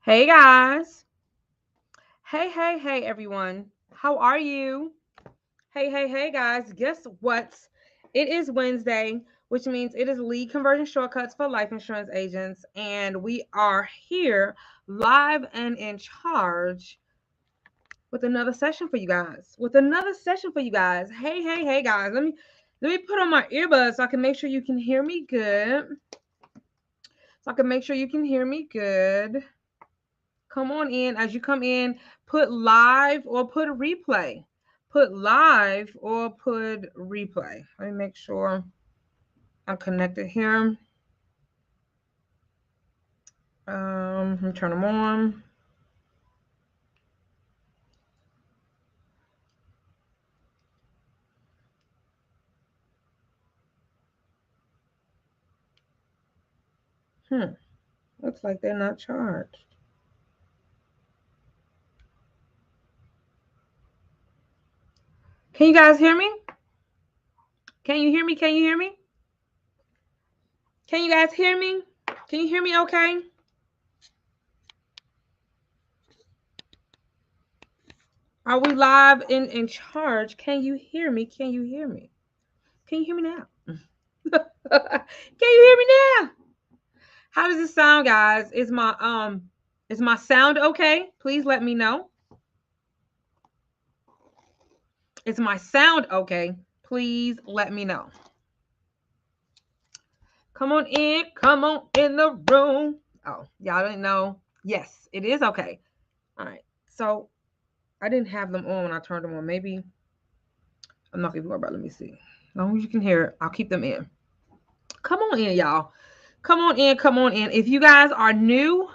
Hey guys. Hey everyone. How are you? Hey guys. Guess what? It is Wednesday, which means it is lead conversion shortcuts for life insurance agents. And we are here live and in charge with another session for you guys. Hey guys. Let me put on my earbuds so I can make sure you can hear me good. Come on in. As you come in, put live or put replay. Put live or put replay. Let me make sure I'm connected here. Let me turn them on. Looks like they're not charged. Can you guys hear me? Can you hear me? Can you hear me? Can you guys hear me? Can you hear me okay? Are we live and in charge? Can you hear me? Can you hear me? Can you hear me now? Can you hear me now? How does it sound, guys? Is my sound okay? Please let me know. Is my sound okay? Please let me know. Come on in the room. Oh, y'all didn't know. Yes, it is okay. All right. So I didn't have them on when I turned them on. Maybe I'm not gonna worry about. Let me see. As long as you can hear it, I'll keep them in. Come on in, y'all. Come on in. If you guys are new,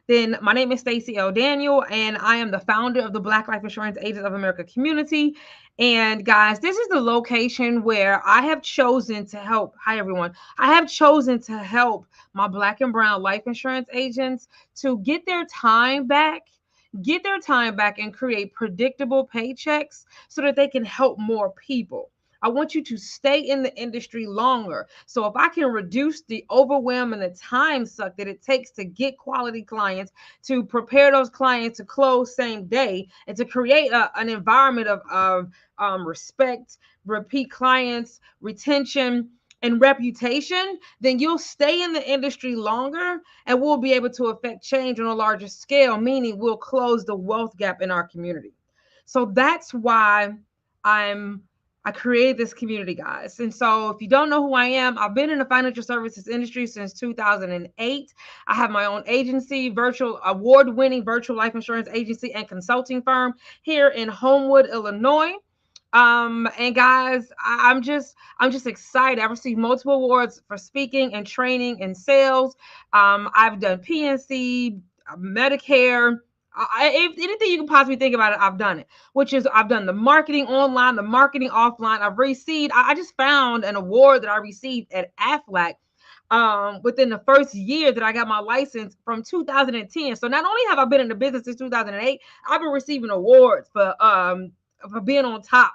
then my name is Stacey L. Daniel, and I am the founder of the Black Life Insurance Agents of America community. And guys, this is the location where I have chosen to help. Hi, everyone. I have chosen to help my Black and Brown life insurance agents to get their time back and create predictable paychecks so that they can help more people. I want you to stay in the industry longer. So if I can reduce the overwhelm and the time suck that it takes to get quality clients, to prepare those clients to close same day, and to create an environment of respect, repeat clients, retention, and reputation, then you'll stay in the industry longer and we'll be able to affect change on a larger scale, meaning we'll close the wealth gap in our community. So that's why I created this community, guys. And so if you don't know who I am, I've been in the financial services industry since 2008. I have my own agency, virtual award-winning virtual life insurance agency and consulting firm here in Homewood, Illinois. And guys, I'm just excited. I've received multiple awards for speaking and training and sales. I've done PNC, Medicare. If anything you can possibly think about it, I've done it. Which is I've done the marketing online, the marketing offline. I've received. I just found an award that I received at AFLAC within the first year that I got my license from 2010. So not only have I been in the business since 2008, I've been receiving awards for being on top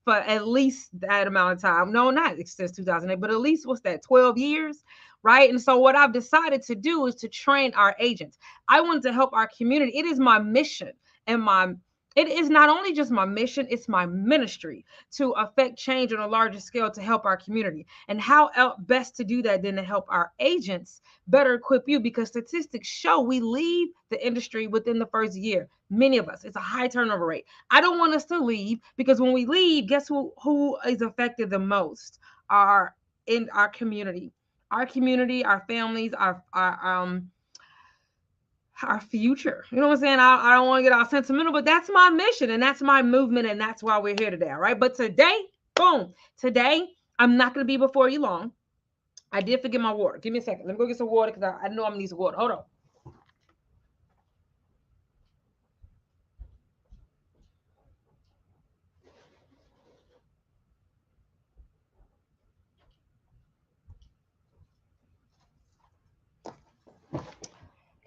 for at least that amount of time. No, not since 2008, but at least what's that, 12 years, right? And so what I've decided to do is to train our agents. I want to help our community. It is my mission and it is not only just my mission, it's my ministry to affect change on a larger scale to help our community. And how best to do that than to help our agents better equip you, because statistics show we leave the industry within the first year. Many of us, it's a high turnover rate. I don't want us to leave, because when we leave, guess who is affected the most? Our in our community, our families, our future. You know what I'm saying? I don't want to get all sentimental, but that's my mission and that's my movement, and that's why we're here today. All right. But today, boom, today, I'm not going to be before you long. I did forget my water. Give me a second. Let me go get some water because I know I'm going to need some water. Hold on.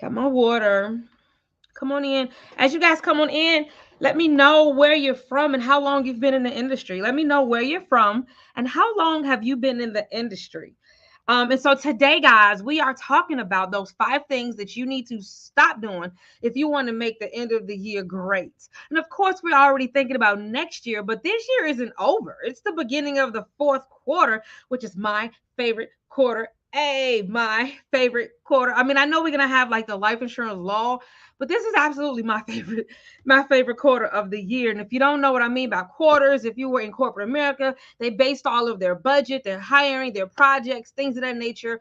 Got my water. Come on in. As you guys come on in, let me know where you're from and how long you've been in the industry. Let me know where you're from and how long have you been in the industry. And so today, guys, we are talking about those 5 things that you need to stop doing if you want to make the end of the year great. And of course, we're already thinking about next year, but this year isn't over. It's the beginning of the fourth quarter, which is my favorite quarter. Hey, my favorite quarter. I mean, I know we're gonna have like the life insurance law, but this is absolutely my favorite quarter of the year. And if you don't know what I mean by quarters, if you were in corporate America, they based all of their budget, their hiring, their projects, things of that nature,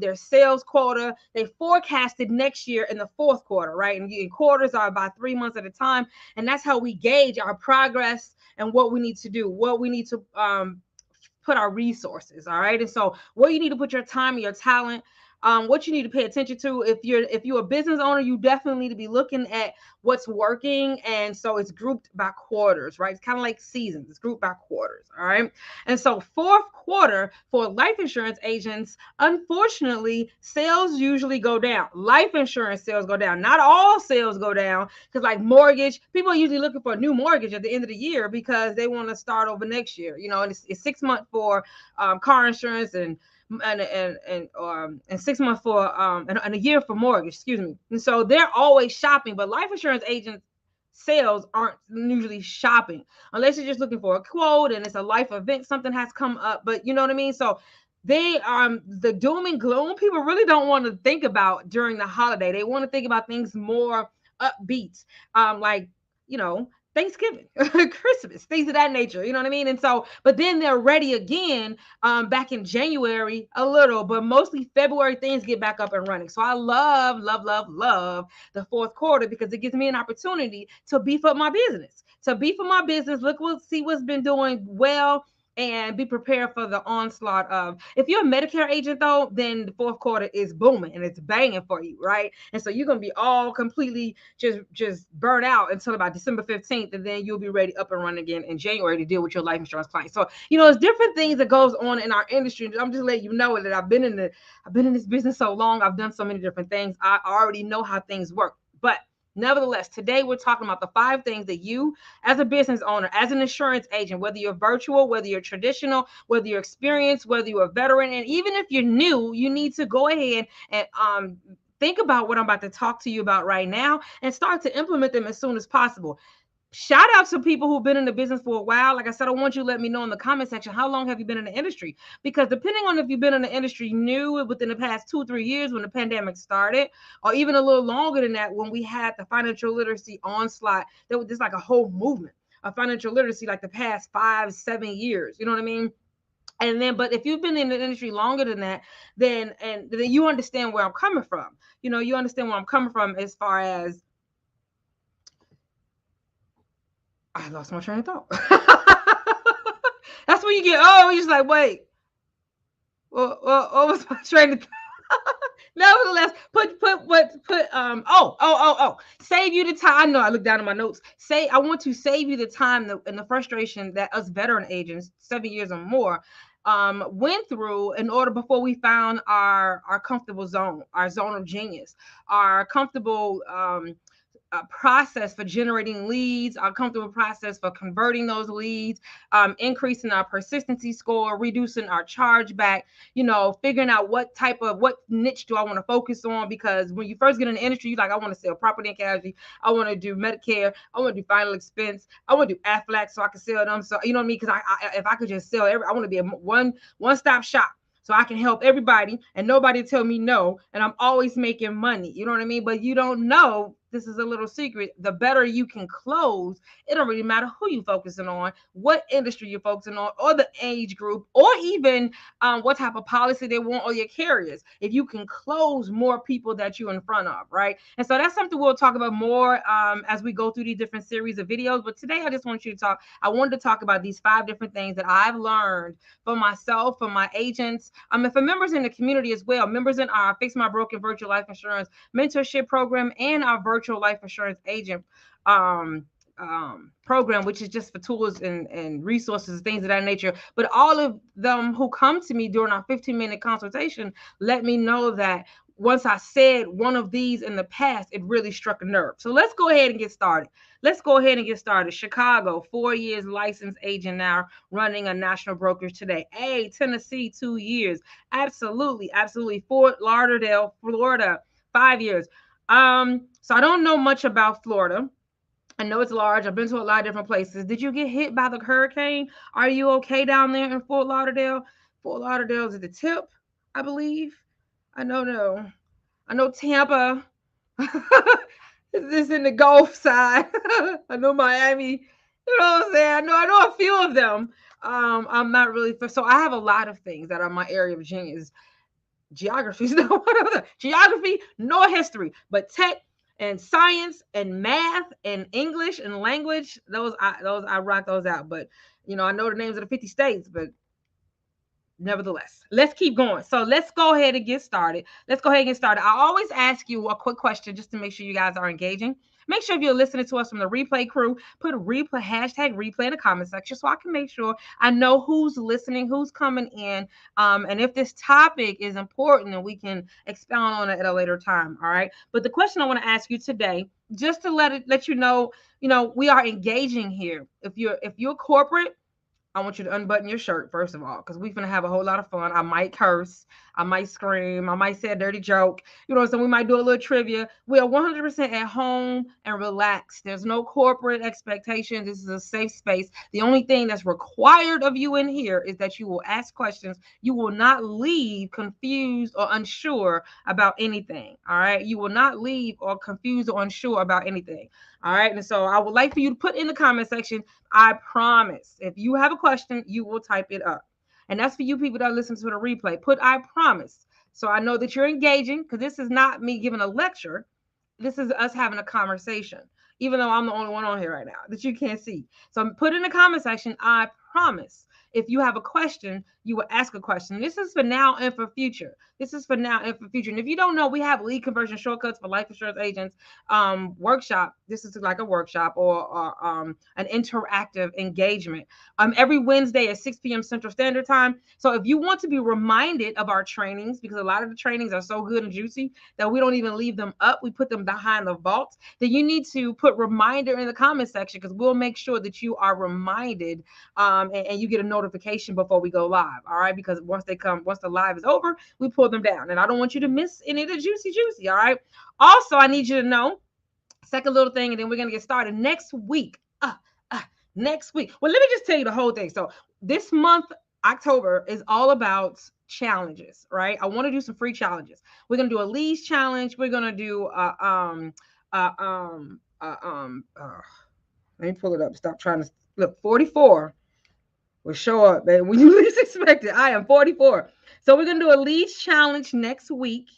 their sales quota. They forecasted next year in the fourth quarter, right? And quarters are about 3 months at a time, and that's how we gauge our progress and what we need to do, what we need to put our resources. All right. And so where you need to put your time and your talent, what you need to pay attention to. If you're a business owner, you definitely need to be looking at what's working. And so it's grouped by quarters, right? It's kind of like seasons. It's grouped by quarters. All right. And so fourth quarter for life insurance agents, unfortunately, sales usually go down. Life insurance sales go down. Not all sales go down, because like mortgage, people are usually looking for a new mortgage at the end of the year because they want to start over next year. And it's 6 months for car insurance and 6 months for and a year for mortgage, excuse me. And so they're always shopping, but life insurance agents sales aren't usually shopping unless you're just looking for a quote and it's a life event, something has come up. But you know what I mean? So they the doom and gloom people really don't want to think about during the holiday. They want to think about things more upbeat, like, Thanksgiving, Christmas, things of that nature. You know what I mean? And so, but then they're ready again back in January a little, but mostly February things get back up and running. So I love, love, love, love the fourth quarter because it gives me an opportunity to beef up my business. See what's been doing well and be prepared for the onslaught of. If you're a Medicare agent though, then the fourth quarter is booming and it's banging for you, right? And so you're gonna be all completely just burnt out until about December 15th, and then you'll be ready up and running again in January to deal with your life insurance clients. So it's different things that goes on in our industry. I'm just letting you know that I've been in this business so long. I've done so many different things. I already know how things work. But nevertheless, today we're talking about the 5 things that you, as a business owner, as an insurance agent, whether you're virtual, whether you're traditional, whether you're experienced, whether you're a veteran, and even if you're new, you need to go ahead and think about what I'm about to talk to you about right now and start to implement them as soon as possible. Shout out to people who've been in the business for a while. Like I said, I want you to let me know in the comment section, how long have you been in the industry? Because depending on if you've been in the industry new within the past 2-3 years when the pandemic started, or even a little longer than that when we had the financial literacy onslaught, there was just like a whole movement of financial literacy like the past 5-7 years. You know what I mean? And then, but if you've been in the industry longer than that, then you understand where I'm coming from. You understand where I'm coming from as far as I lost my train of thought. That's when you get, you're just like, wait, what was my train of thought? Nevertheless, save you the time. I know I looked down at my notes. I want to save you the time and the frustration that us veteran agents, 7 years or more, went through in order before we found our comfortable zone, our zone of genius, our comfortable process for generating leads, our comfortable process for converting those leads, increasing our persistency score, reducing our chargeback, figuring out what niche do I want to focus on. Because when you first get in the industry, you're like, I want to sell property and casualty, I want to do Medicare, I want to do final expense, I want to do Aflac so I can sell them. So you know what I mean? Because if I could just sell I want to be a one-stop shop. So I can help everybody and nobody tell me no, and I'm always making money. You know what I mean? But you don't know, this is a little secret, the better you can close, it don't really matter who you're focusing on, what industry you're focusing on, or the age group, or even what type of policy they want, or your carriers. If you can close more people that you're in front of, right? And so that's something we'll talk about more as we go through these different series of videos. But today I just want you to I wanted to talk about these 5 different things that I've learned for myself, for my agents, and for members in the community as well, members in our Fix My Broken Virtual Life Insurance mentorship program and our virtual life insurance agent program, which is just for tools and resources, things of that nature. But all of them who come to me during our 15-minute consultation let me know that once I said one of these in the past, it really struck a nerve. So let's go ahead and get started. Let's go ahead and get started. Chicago, 4 years licensed agent now, running a national brokerage today. Hey, Tennessee, 2 years. Absolutely, absolutely. Fort Lauderdale, Florida, 5 years. So I don't know much about Florida. I know it's large. I've been to a lot of different places. Did you get hit by the hurricane? Are you okay down there in Fort Lauderdale? Fort Lauderdale is at the tip, I believe. I know, no. I know Tampa is in the Gulf side. I know Miami. You know what I'm saying? I know a few of them. I'm not really so I have a lot of things that are my area of genius. Geography, no, geography, no history, but tech and science and math and English and language. Those I rock those out. But I know the names of the 50 states, but nevertheless, let's keep going. So let's go ahead and get started. I always ask you a quick question just to make sure you guys are engaging. Make sure if you're listening to us from the replay crew, put a replay hashtag replay in the comment section so I can make sure I know who's listening, who's coming in, and if this topic is important, and we can expound on it at a later time. All right. But the question I want to ask you today, just to let you know, we are engaging here. If you're corporate, I want you to unbutton your shirt, first of all, because we're going to have a whole lot of fun. I might curse. I might scream. I might say a dirty joke. So we might do a little trivia. We are 100% at home and relaxed. There's no corporate expectations. This is a safe space. The only thing that's required of you in here is that you will ask questions. You will not leave confused or unsure about anything. All right? You will not leave or confused or unsure about anything. All right? And so I would like for you to put in the comment section, I promise. If you have a question, you will type it up. And that's for you people that listen to the replay. Put I promise. So I know that you're engaging, because this is not me giving a lecture. This is us having a conversation, even though I'm the only one on here right now that you can't see. So put in the comment section, I promise. If you have a question, you will ask a question. This is for now and for future. And if you don't know, we have lead conversion shortcuts for life insurance agents workshop. This is like a workshop or an interactive engagement every Wednesday at 6 p.m. Central Standard Time. So if you want to be reminded of our trainings, because a lot of the trainings are so good and juicy that we don't even leave them up, we put them behind the vault, then you need to put reminder in the comment section, because we'll make sure that you are reminded and you get a notification before we go live. All right, because once the live is over, we pull them down, and I don't want you to miss any of the juicy. All right. Also, I need you to know, second little thing, and then we're gonna get started next week. Next week. Well, let me just tell you the whole thing. So this month, October, is all about challenges, right? I want to do some free challenges. We're gonna do a leads challenge. We're gonna do let me pull it up. Stop trying to look. 44 will show up, man, when you least expect it. I am 44. So we're gonna do a leads challenge next week.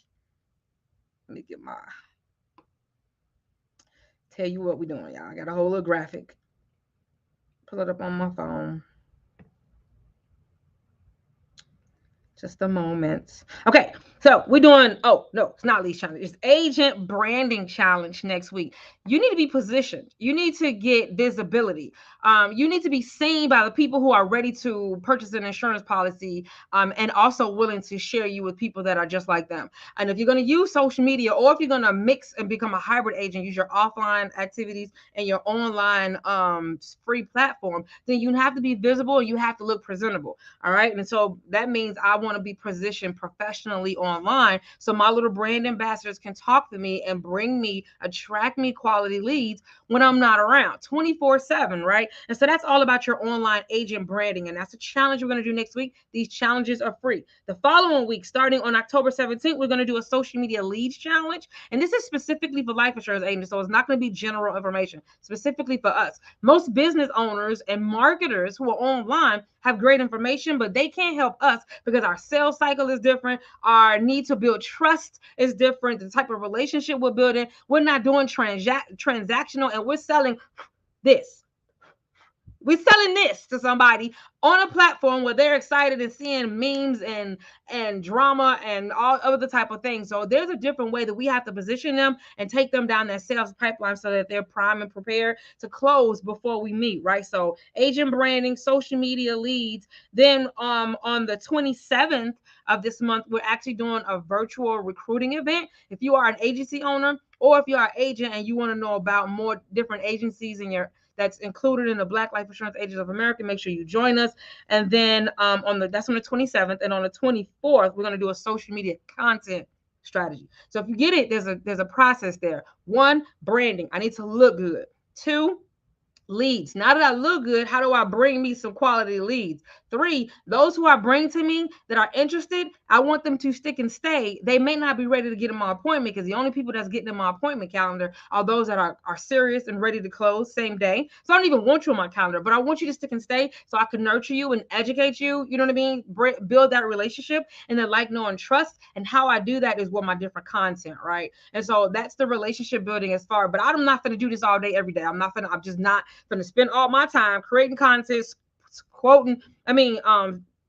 Let me get tell you what we're doing, y'all. I got a whole little graphic. Pull it up on my phone. Just a moment. Okay, so we're doing, oh, no, it's not leads challenge. It's agent branding challenge next week. You need to be positioned. You need to get visibility. You need to be seen by the people who are ready to purchase an insurance policy and also willing to share you with people that are just like them. And if you're going to use social media, or if you're going to mix and become a hybrid agent, use your offline activities and your online free platform, then you have to be visible and you have to look presentable. All right. And so that means I want to be positioned professionally online, so my little brand ambassadors can talk to me and attract me quality leads when I'm not around 24/7, right? And so that's all about your online agent branding, and that's a challenge we're going to do next week. These challenges are free. The following week, starting on October 17th, we're going to do a social media leads challenge, and this is specifically for life insurance agents, so it's not going to be general information, specifically for us. Most business owners and marketers who are online have great information, but they can't help us because our sales cycle is different. Our need to build trust is different. The type of relationship we're building, we're not doing transactional, and we're selling this. We're selling this to somebody on a platform where they're excited and seeing memes and drama and all other type of things. So there's a different way that we have to position them and take them down that sales pipeline so that they're prime and prepared to close before we meet, right? So agent branding, social media leads. Then on the 27th of this month, we're actually doing a virtual recruiting event. If you are an agency owner or if you are an agent and you want to know about more different agencies in your that's included in the Black Life Insurance Agents of America, make sure you join us. And then that's on the 27th, and on the 24th, we're going to do a social media content strategy. So if you get it, there's a process there. One, branding. I need to look good. Two, leads. Now that I look good, how do I bring me some quality leads? Three, those who I bring to me that are interested, I want them to stick and stay. They may not be ready to get in my appointment because the only people that's getting in my appointment calendar are those that are serious and ready to close same day. So I don't even want you on my calendar, but I want you to stick and stay so I can nurture you and educate you. You know what I mean? Build that relationship and then like, know, and trust. And how I do that is with my different content, right? And so that's the relationship building as far. But I'm not going to do this all day, every day. I'm just not going to spend all my time creating content, quoting,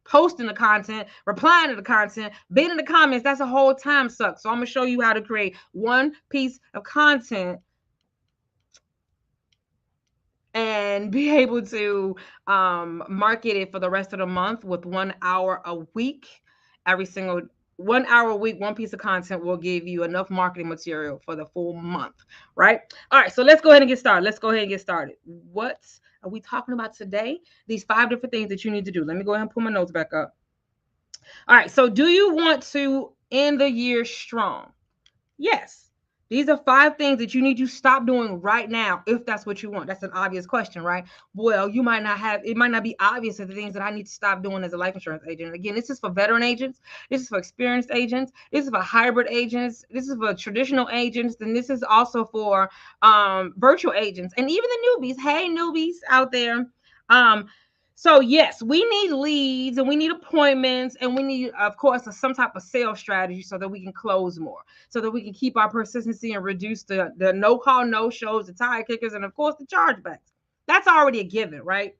posting the content, replying to the content, being in the comments. That's a whole time suck. So I'm going to show you how to create one piece of content and be able to market it for the rest of the month with 1 hour a week. Every single 1 hour a week, one piece of content will give you enough marketing material for the full month, right? All right, so let's go ahead and get started. What are we talking about today? These 5 different things that you need to do. Let me go ahead and pull my notes back up. All right, so do you want to end the year strong? Yes. These are 5 things that you need to stop doing right now if that's what you want. That's an obvious question, right? Well, it might not be obvious of the things that I need to stop doing as a life insurance agent. Again, this is for veteran agents. This is for experienced agents. This is for hybrid agents. This is for traditional agents. And this is also for virtual agents and even the newbies. Hey, newbies out there. So yes, we need leads and we need appointments and we need, of course, some type of sales strategy so that we can close more, so that we can keep our persistency and reduce the no call, no shows, the tire kickers, and of course the chargebacks. That's already a given, right?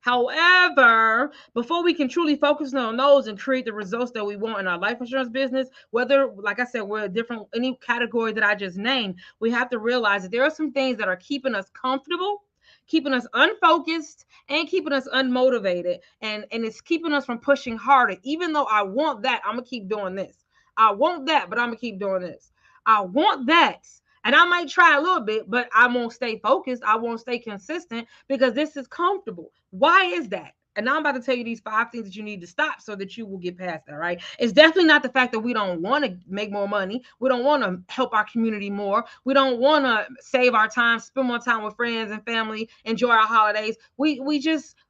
However, before we can truly focus on those and create the results that we want in our life insurance business, whether, like I said, we're a different, any category that I just named, we have to realize that there are some things that are keeping us comfortable, keeping us unfocused, and keeping us unmotivated. And it's keeping us from pushing harder. Even though I want that, I'm going to keep doing this. I want that, but I'm going to keep doing this. I want that. And I might try a little bit, but I won't stay focused. I won't stay consistent because this is comfortable. Why is that? And now I'm about to tell you these 5 things that you need to stop so that you will get past that, right? It's definitely not the fact that we don't want to make more money. We don't want to help our community more. We don't want to save our time, spend more time with friends and family, enjoy our holidays.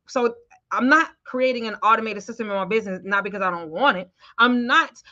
So I'm not creating an automated system in my business, not because I don't want it. I'm not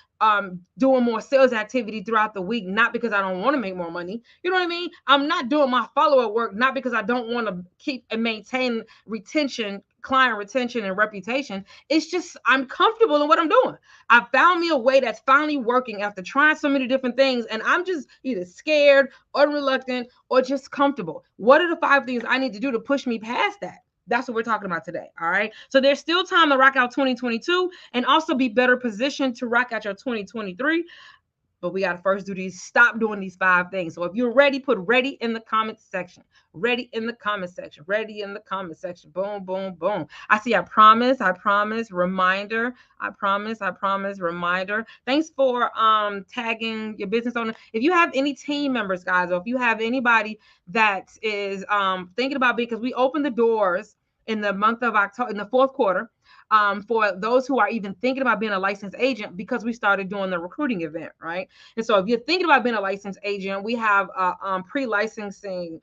doing more sales activity throughout the week, not because I don't want to make more money. You know what I mean? I'm not doing my follow-up work, not because I don't want to keep and maintain retention, client retention and reputation. It's just I'm comfortable in what I'm doing. I found me a way that's finally working after trying so many different things, and I'm just either scared or reluctant or just comfortable. What are the 5 things I need to do to push me past that? That's what we're talking about today. All right. So there's still time to rock out 2022 and also be better positioned to rock out your 2023. But we got to first do these, stop doing these 5 things. So if you're ready, put ready in the comment section. Ready in the comment section. Ready in the comment section. Boom, boom, boom. I see I promise, reminder. I promise, reminder. Thanks for tagging your business owner. If you have any team members, guys, or if you have anybody that is thinking about, because we open the doors in the month of October, in the 4th quarter, for those who are even thinking about being a licensed agent, because we started doing the recruiting event, right? And so if you're thinking about being a licensed agent, we have a pre-licensing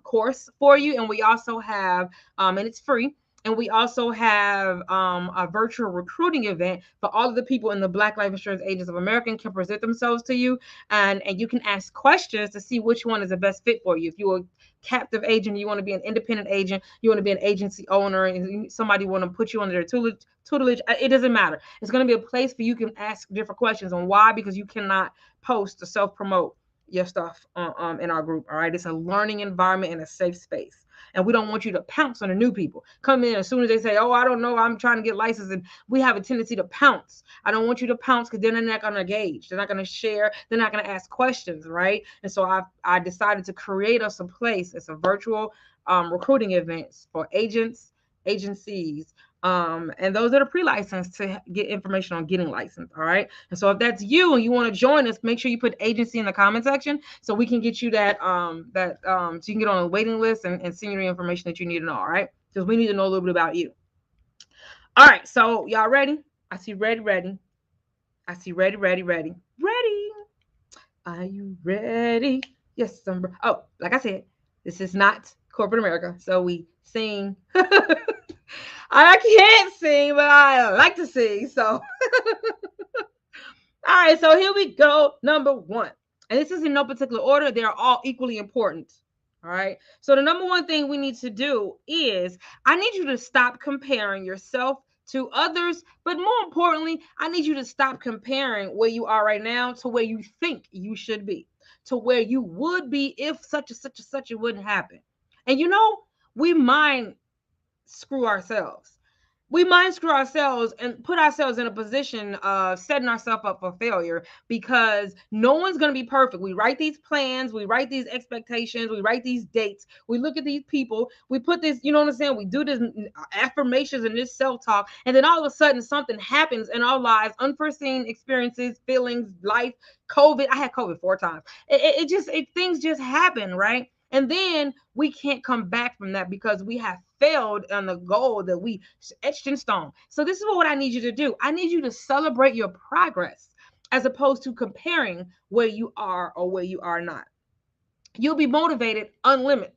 course for you. And we also have, and it's free. And we also have a virtual recruiting event for all of the people in the Black Life Insurance Agents of America can present themselves to you. And you can ask questions to see which one is the best fit for you. If you're a captive agent, you want to be an independent agent, you want to be an agency owner, and somebody want to put you under their tutelage, it doesn't matter. It's going to be a place for you can ask different questions on why, because you cannot post or self-promote your stuff in our group. All right. It's a learning environment and a safe space. And we don't want you to pounce on the new people. Come in as soon as they say, oh, I don't know, I'm trying to get licensed. And we have a tendency to pounce. I don't want you to pounce because then they're not going to engage. They're not going to share. They're not going to ask questions, right? And so I decided to create us a place. It's a virtual recruiting events for agents, agencies, and those that are pre-licensed to get information on getting licensed. All right. And so if that's you and you want to join us, make sure you put agency in the comment section so we can get you that so you can get on a waiting list and send you the information that you need to know. All right. Because we need to know a little bit about you. All right. So y'all ready? I see ready. I see ready. Ready. Are you ready? Yes, oh, like I said, this is not corporate America. So we sing. I can't sing, but I like to sing. So, all right. So here we go. Number one. And this is in no particular order. They are all equally important. All right. So the number one thing we need to do is I need you to stop comparing yourself to others. But more importantly, I need you to stop comparing where you are right now to where you think you should be, to where you would be if such and such it wouldn't happen. And we mind screw ourselves. We mind screw ourselves and put ourselves in a position of setting ourselves up for failure because no one's going to be perfect. We write these plans, we write these expectations, we write these dates, we look at these people, we put this, you know what I'm saying? We do this affirmations and this self-talk, and then all of a sudden something happens in our lives, unforeseen experiences, feelings, life, COVID. I had COVID 4 times. Things just happen, right? And then we can't come back from that because we have failed on the goal that we etched in stone. So this is what I need you to do. I need you to celebrate your progress as opposed to comparing where you are or where you are not. You'll be motivated unlimited.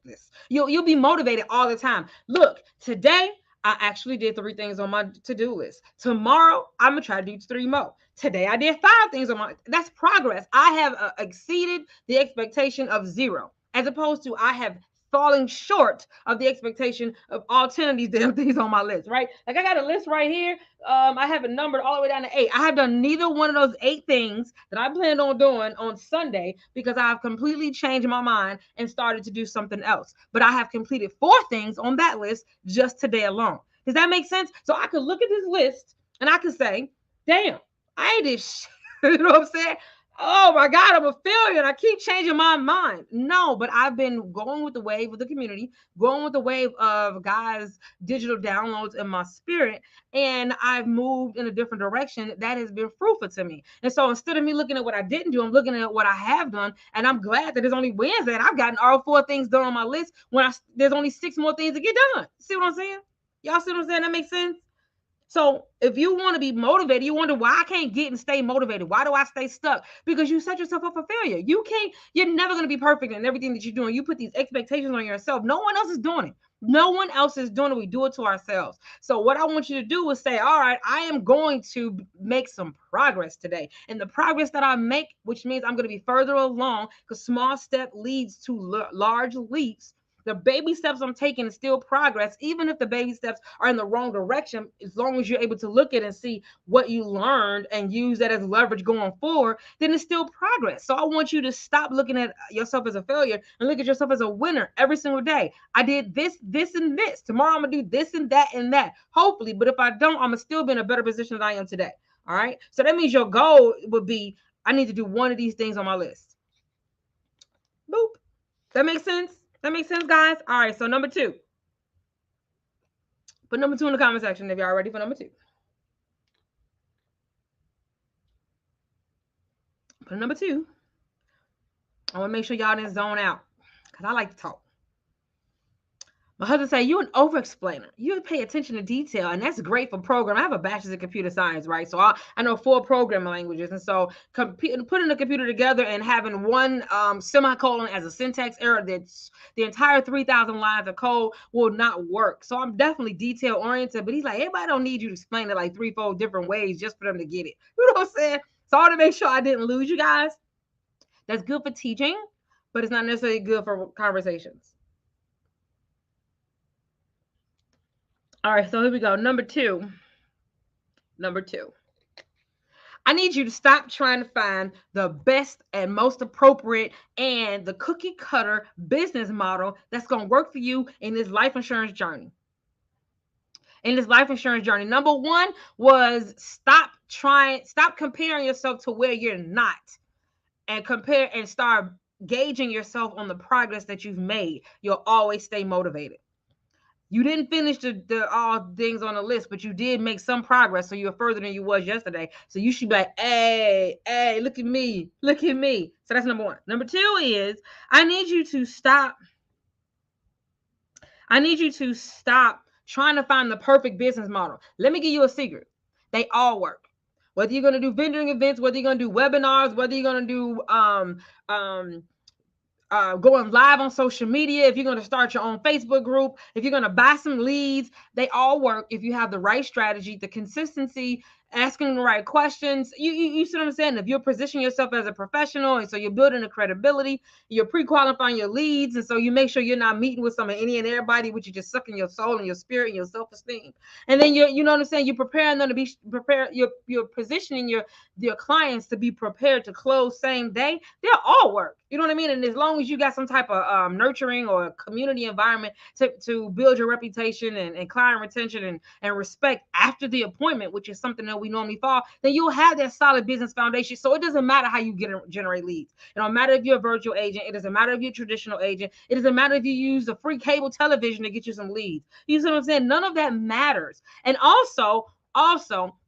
You'll be motivated all the time. Look, today I actually did 3 things on my to-do list. Tomorrow I'm gonna try to do 3 more. Today I did 5 things on my. That's progress. I have exceeded the expectation of 0, as opposed to I have falling short of the expectation of all 10 of these damn things on my list, right? Like I got a list right here. I have it numbered all the way down to 8. I have done neither one of those 8 things that I planned on doing on Sunday because I've completely changed my mind and started to do something else. But I have completed 4 things on that list just today alone. Does that make sense? So I could look at this list and I could say, damn, I did shit. You know what I'm saying? Oh my God, I'm a failure and I keep changing my mind. No, but I've been going with the wave of the community, going with the wave of guys' digital downloads in my spirit, and I've moved in a different direction that has been fruitful to me. And so instead of me looking at what I didn't do, I'm looking at what I have done, and I'm glad that it's only Wednesday and I've gotten all 4 things done on my list when there's only 6 more things to get done. See what I'm saying? Y'all see what I'm saying? That makes sense? So if you want to be motivated, you wonder why I can't get and stay motivated. Why do I stay stuck? Because you set yourself up for failure. You're never going to be perfect in everything that you're doing. You put these expectations on yourself. No one else is doing it. No one else is doing it. We do it to ourselves. So what I want you to do is say, all right, I am going to make some progress today. And the progress that I make, which means I'm going to be further along, because small step leads to large leaps. The baby steps I'm taking is still progress, even if the baby steps are in the wrong direction. As long as you're able to look at it and see what you learned and use that as leverage going forward, then it's still progress. So I want you to stop looking at yourself as a failure and look at yourself as a winner every single day. I did this, and this. Tomorrow I'm going to do this and that, hopefully. But if I don't, I'm going to still be in a better position than I am today. All right. So that means your goal would be, I need to do one of these things on my list. Boop. That makes sense? That makes sense, guys? All right, so number 2. Put number 2 in the comment section if y'all ready for number 2. Put number 2. I want to make sure y'all didn't zone out because I like to talk. My husband said, you're an over-explainer. You pay attention to detail, and that's great for programming. I have a bachelor's in computer science, right? So I know 4 programming languages. And so putting the computer together and having one semicolon as a syntax error, that's the entire 3,000 lines of code will not work. So I'm definitely detail-oriented. But he's like, everybody don't need you to explain it like 3-4 different ways just for them to get it. You know what I'm saying? So I want to make sure I didn't lose you guys. That's good for teaching, but it's not necessarily good for conversations. All right, so here we go. Number two. I need you to stop trying to find the best and most appropriate and the cookie cutter business model that's going to work for you in this life insurance journey. In this life insurance journey, number one was stop comparing yourself to where you're not, and compare and start gauging yourself on the progress that you've made. You'll always stay motivated. You didn't finish the all things on the list, but you did make some progress. So you're further than you was yesterday. So you should be like, hey, look at me. Look at me. So that's number one. Number two is I need you to stop. I need you to stop trying to find the perfect business model. Let me give you a secret. They all work. Whether you're going to do vending events, whether you're going to do webinars, whether you're going to do um, going live on social media, if you're going to start your own Facebook group, if you're going to buy some leads, they all work if you have the right strategy, the consistency, asking the right questions. You see what I'm saying? If you're positioning yourself as a professional, and so you're building the credibility, you're pre-qualifying your leads, and so you make sure you're not meeting with some of any and everybody, which is just sucking your soul and your spirit and your self-esteem. And then you know what I'm saying? You're preparing them to be prepared. You're positioning your clients to be prepared to close same day. They'll all work. You know what I mean? And as long as you got some type of nurturing or community environment to build your reputation and client retention and respect after the appointment, which is something that we normally fall, then you'll have that solid business foundation. So it doesn't matter how you generate leads. It don't matter if you're a virtual agent. It doesn't matter if you're a traditional agent. It doesn't matter if you use a free cable television to get you some leads. You see what I'm saying? None of that matters. And also,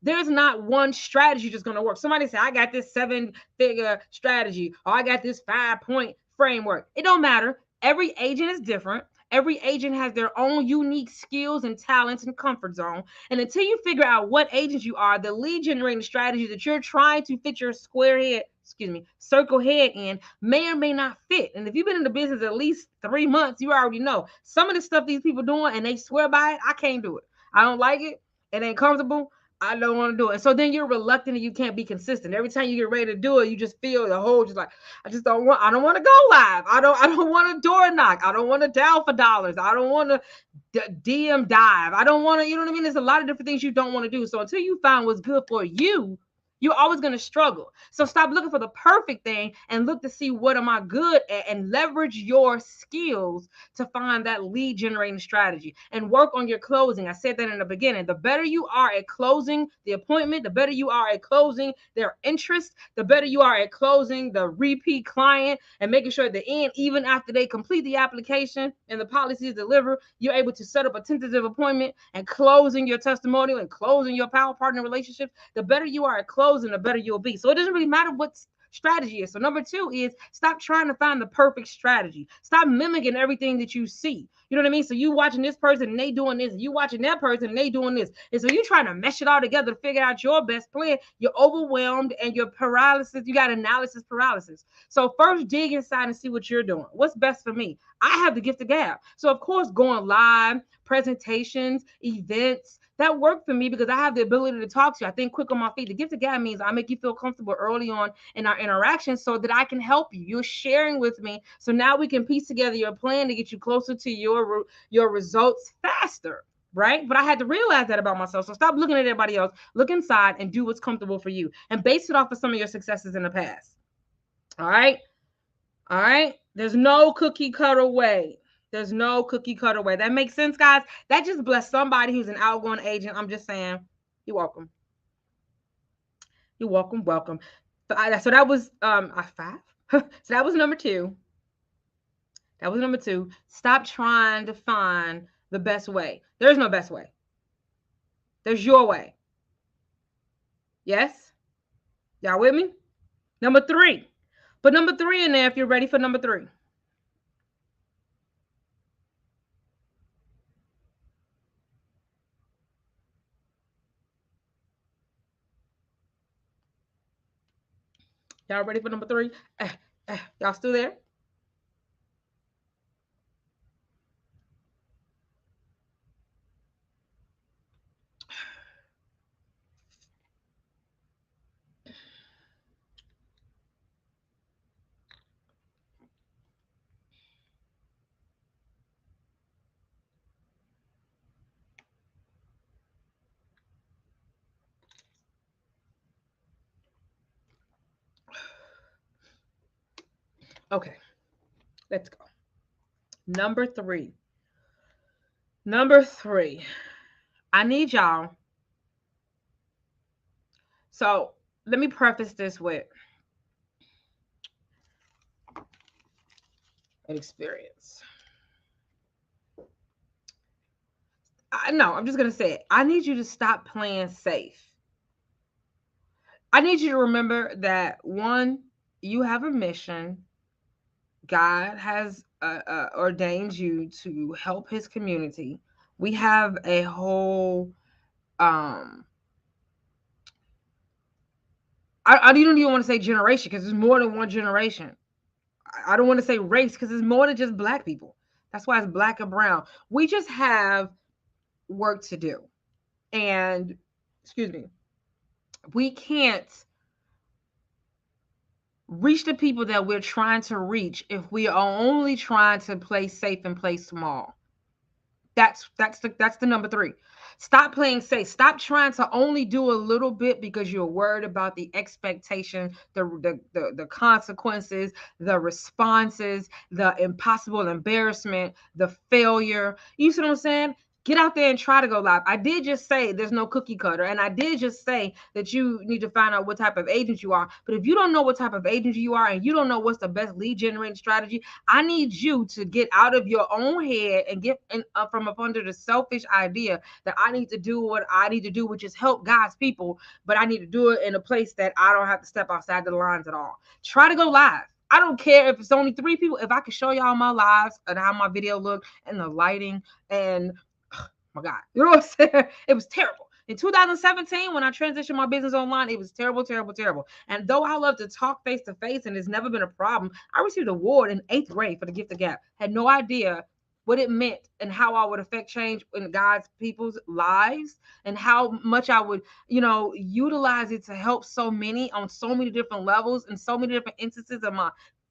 there's not one strategy that's going to work. Somebody say, I got this 7-figure strategy, or I got this 5-point framework. It don't matter. Every agent is different. Every agent has their own unique skills and talents and comfort zone. And until you figure out what agent you are, the lead generating strategy that you're trying to fit your circle head in may or may not fit. And if you've been in the business at least 3 months, you already know some of the stuff these people doing and they swear by it. I can't do it. I don't like it. It ain't comfortable. I don't want to do it. And so then you're reluctant and you can't be consistent. Every time you get ready to do it, you just feel the whole just like, I don't want to go live. I don't want to door knock. I don't want to dial for dollars. I don't want to DM dive. I don't want to, you know what I mean? There's a lot of different things you don't want to do. So until you find what's good for you, you're always going to struggle. So stop looking for the perfect thing and look to see what am I good at, and leverage your skills to find that lead generating strategy and work on your closing. I said that in the beginning. The better you are at closing the appointment, the better you are at closing their interest, the better you are at closing the repeat client and making sure at the end, even after they complete the application and the policy is delivered, you're able to set up a tentative appointment and closing your testimonial and closing your power partner relationship. The better you are at closing, the better you'll be. So it doesn't really matter what strategy is. So number two is stop trying to find the perfect strategy. Stop mimicking everything that you see. You know what I mean? So you watching this person and they doing this, and you watching that person and they doing this. And so you trying to mesh it all together to figure out your best plan. You're overwhelmed and you're paralysis. You got analysis paralysis. So first dig inside and see what you're doing. What's best for me? I have the gift of gab. So of course, going live, presentations, events, that worked for me because I have the ability to talk to you. I think quick on my feet. The gift of gab means I make you feel comfortable early on in our interaction so that I can help you. You're sharing with me. So now we can piece together your plan to get you closer to your results faster. Right. But I had to realize that about myself. So stop looking at everybody else. Look inside and do what's comfortable for you and base it off of some of your successes in the past. All right. All right. There's no cookie cutter way. There's no cookie cutter way. That makes sense, guys. That just blessed somebody who's an outgoing agent. I'm just saying, you're welcome. You're welcome. Welcome. So that was 5. So that was number 2. That was number 2. Stop trying to find the best way. There's no best way. There's your way. Yes? Y'all with me? Number 3. Put number 3 in there if you're ready for number 3. Y'all ready for number 3? Y'all still there? Okay, let's go. Number three. Number three. I need y'all. So let me preface this with an experience. No, I'm just gonna say it. I need you to stop playing safe. I need you to remember that one, you have a mission. God has ordained you to help His community. We have a whole um I don't even want to say generation because there's more than one generation. I don't want to say race because it's more than just black people. That's why it's black and brown. We just have work to do. And excuse me, we can't reach the people that we're trying to reach if we are only trying to play safe and play small. That's the number three. Stop playing safe. Stop trying to only do a little bit because you're worried about the expectation, the consequences, the responses, the impossible embarrassment, the failure. You see what I'm saying? Get out there and try to go live. I did just say there's no cookie cutter, and I did just say that you need to find out what type of agent you are. But if you don't know what type of agent you are and you don't know what's the best lead generating strategy, I need you to get out of your own head and get from up under the selfish idea that I need to do what I need to do, which is help God's people, but I need to do it in a place that I don't have to step outside the lines at all. Try to go live. I don't care if it's only three people. If I can show y'all my lives and how my video looked and the lighting and my God, you know what I'm saying? It was terrible. In 2017, when I transitioned my business online, it was terrible, terrible, terrible. And though I love to talk face to face and it's never been a problem, I received an award in eighth grade for the gift of gab. Had no idea what it meant and how I would affect change in God's people's lives and how much I would, utilize it to help so many on so many different levels and so many different instances of my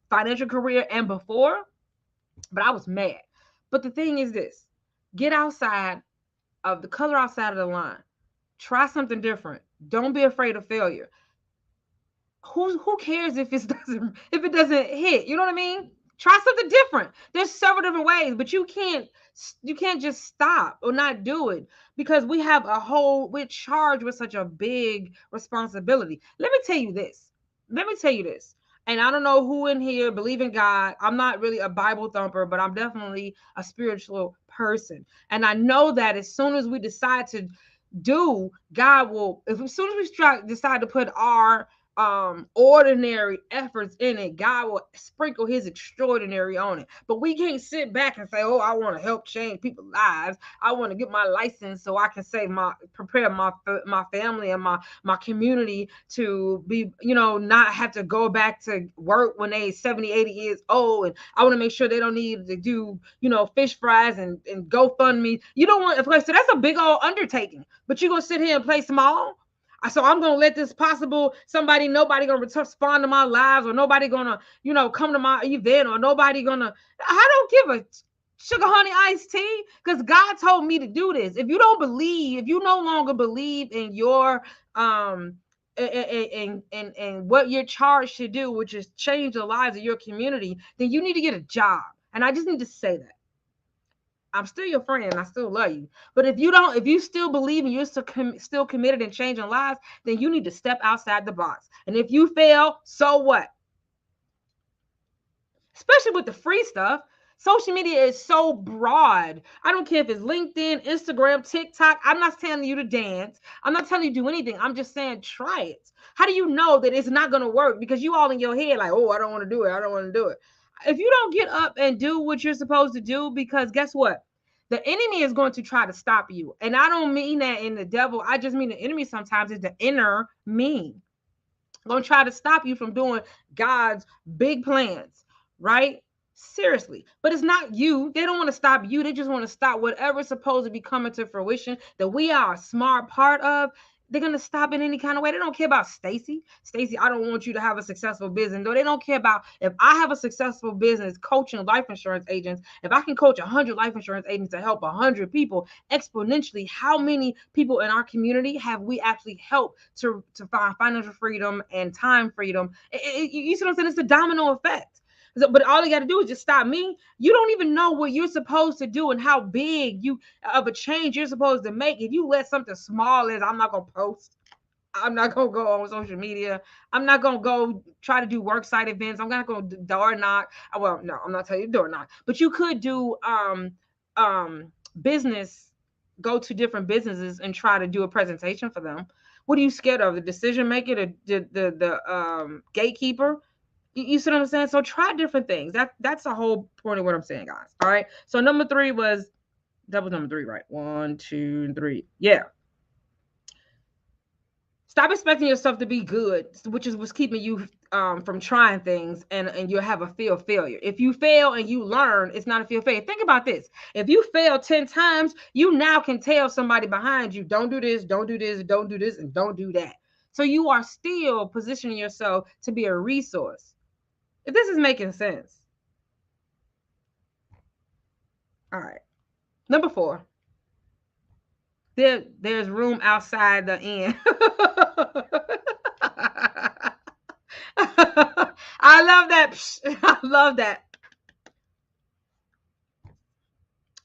financial career and before. But I was mad. But the thing is this: get outside of the color outside of the line. Try something different. Don't be afraid of failure. Who cares if it doesn't hit? You know what I mean? Try something different. There's several different ways, but you can't just stop or not do it because we're charged with such a big responsibility. Let me tell you this. Let me tell you this. And I don't know who in here believe in God. I'm not really a Bible thumper, but I'm definitely a spiritual person. And I know that as soon as we decide to do, God will, if as soon as we decide to put our ordinary efforts in it, God will sprinkle his extraordinary on it. But we can't sit back and say, oh, I want to help change people's lives. I want to get my license so I can prepare my family and my community to be, not have to go back to work when they 70, 80 years old. And I want to make sure they don't need to do, fish fries and GoFundMe. You don't want, so that's a big old undertaking, but you're going to sit here and play small. So I'm gonna let this nobody gonna respond to my lives, or nobody gonna, come to my event, or nobody gonna. I don't give a sugar honey iced tea because God told me to do this. If you no longer believe in your and what you're charged to do, which is change the lives of your community, then you need to get a job. And I just need to say that. I'm still your friend. I still love you. But if you still believe and you're still committed in changing lives, then you need to step outside the box. And if you fail, so what? Especially with the free stuff. Social media is so broad. I don't care if it's LinkedIn, Instagram, TikTok. I'm not telling you to dance. I'm not telling you to do anything. I'm just saying try it. How do you know that it's not going to work? Because you all in your head like, oh, I don't want to do it. I don't want to do it. If you don't get up and do what you're supposed to do, because guess what? The enemy is going to try to stop you. And I don't mean that in the devil. I just mean the enemy sometimes is the inner me. Going to try to stop you from doing God's big plans, right? Seriously. But it's not you. They don't want to stop you. They just want to stop whatever's supposed to be coming to fruition that we are a smart part of. They're going to stop in any kind of way. They don't care about Stacy. Stacy, I don't want you to have a successful business. No, they don't care about if I have a successful business coaching life insurance agents. If I can coach 100 life insurance agents to help 100 people exponentially, how many people in our community have we actually helped to find financial freedom and time freedom? You see what I'm saying? It's a domino effect. So, but all you got to do is just stop me. You don't even know what you're supposed to do and how big you of a change you're supposed to make. If you let something small as I'm not gonna post, I'm not gonna go on social media. I'm not gonna go try to do worksite events. I'm not gonna door knock. Well, no, I'm not telling you door knock, but you could do business. Go to different businesses and try to do a presentation for them. What are you scared of? The decision maker, the gatekeeper? You see what I'm saying? So try different things. That's the whole point of what I'm saying, guys. All right. So number three was that was number three, right? 1, 2, 3. Yeah. Stop expecting yourself to be good, which is what's keeping you from trying things, and you'll have a fear of failure. If you fail and you learn, it's not a fear of failure. Think about this. If you fail 10 times, you now can tell somebody behind you, don't do this, don't do this, don't do this, and don't do that. So you are still positioning yourself to be a resource. If this is making sense. All right. Number 4. There's room outside the inn. I love that. I love that.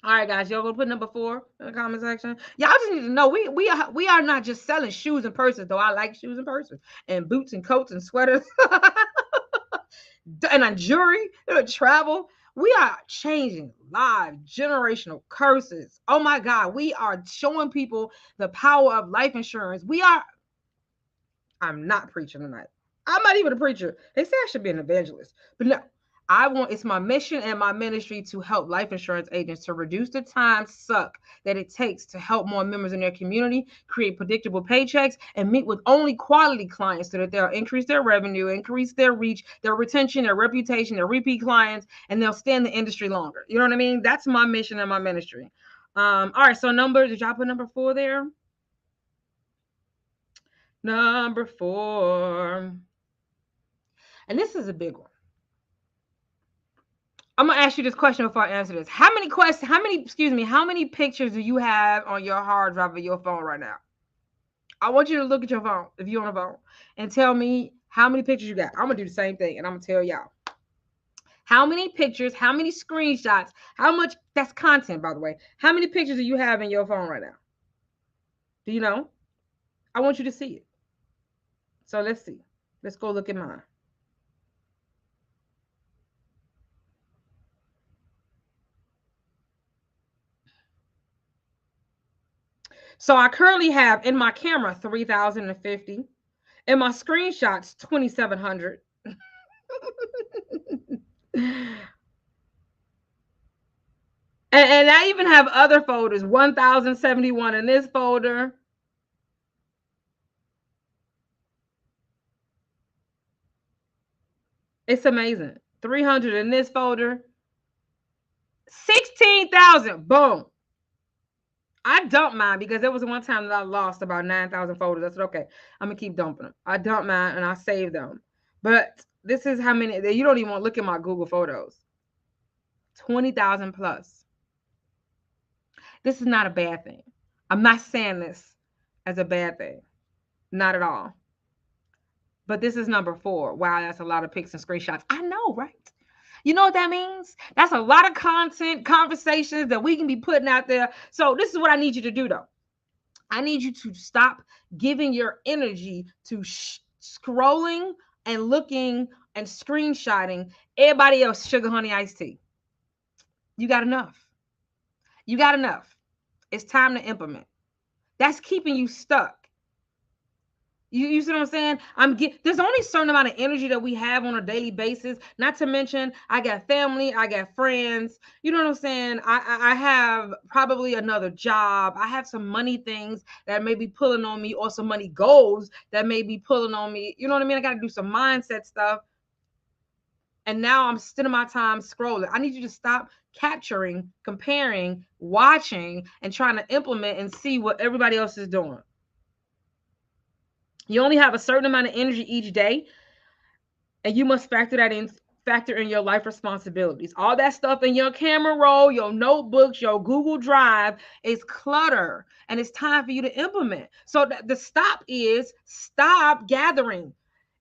All right, guys, y'all gonna put number 4 in the comment section. Y'all just need to know we are not just selling shoes and purses, though. I like shoes and purses and boots and coats and sweaters and a jewelry and travel. We are changing lives, generational curses. Oh my God, we are showing people the power of life insurance. I'm not preaching tonight. I'm not even a preacher. They say I should be an evangelist, but no. It's my mission and my ministry to help life insurance agents to reduce the time suck that it takes to help more members in their community, create predictable paychecks, and meet with only quality clients so that they'll increase their revenue, increase their reach, their retention, their reputation, their repeat clients, and they'll stay in the industry longer. You know what I mean? That's my mission and my ministry. All right, so did y'all put number 4 there? Number 4. And this is a big one. I'm gonna ask you this question before I answer this. How many pictures do you have on your hard drive of your phone right now? I want you to look at your phone if you're on a phone and tell me how many pictures you got. I'm gonna do the same thing and I'm gonna tell y'all. How many pictures, how many screenshots, how much that's content, by the way. How many pictures do you have in your phone right now? Do you know? I want you to see it. So let's see. Let's go look at mine. So I currently have in my camera 3,050. In my screenshots, 2,700. And I even have other folders, 1,071 in this folder. It's amazing. 300 in this folder. 16,000. Boom. I dumped mine because there was one time that I lost about 9,000 folders. I said, okay, I'm going to keep dumping them. I dumped mine and I saved them. But this is how many, you don't even want to look at my Google Photos. 20,000 plus. This is not a bad thing. I'm not saying this as a bad thing. Not at all. But this is number 4. Wow, that's a lot of pics and screenshots. I know, right? You know what that means? That's a lot of content, conversations that we can be putting out there. So this is what I need you to do, though. I need you to stop giving your energy to scrolling and looking and screenshotting everybody else sugar honey iced tea. You got enough. You got enough. It's time to implement. That's keeping you stuck. You see what I'm saying? There's only a certain amount of energy that we have on a daily basis. Not to mention, I got family, I got friends. You know what I'm saying? I have probably another job. I have some money things that may be pulling on me, or some money goals that may be pulling on me. You know what I mean? I got to do some mindset stuff. And now I'm spending my time scrolling. I need you to stop capturing, comparing, watching, and trying to implement and see what everybody else is doing. You only have a certain amount of energy each day, and you must factor in your life responsibilities. All that stuff in your camera roll, your notebooks, your Google Drive is clutter, and it's time for you to implement. So the stop is stop gathering.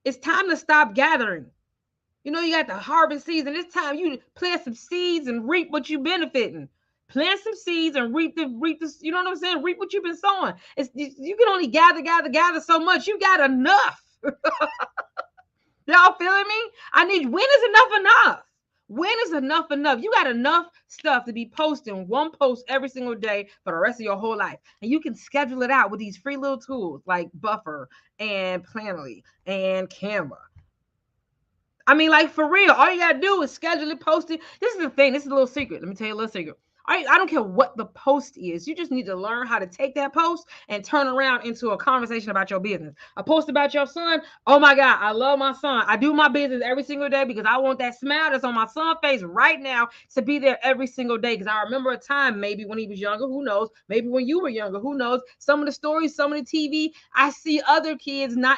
It's time to stop gathering. You know, you got the harvest season. This time you plant some seeds and reap what you benefiting. Plant some seeds and reap the, you know what I'm saying? Reap what you've been sowing. It's you can only gather so much. You got enough. Y'all feeling me? When is enough? When is enough? You got enough stuff to be posting one post every single day for the rest of your whole life. And you can schedule it out with these free little tools like Buffer and Planoly and Canva. I mean, like for real, all you gotta do is schedule it, post it. This is the thing. This is a little secret. Let me tell you a little secret. I don't care what the post is. You just need to learn how to take that post and turn around into a conversation about your business. A post about your son. Oh my God, I love my son. I do my business every single day because I want that smile that's on my son's face right now to be there every single day. Because I remember a time, maybe when he was younger, who knows? Maybe when you were younger, who knows? Some of the stories, some of the TV, I see other kids not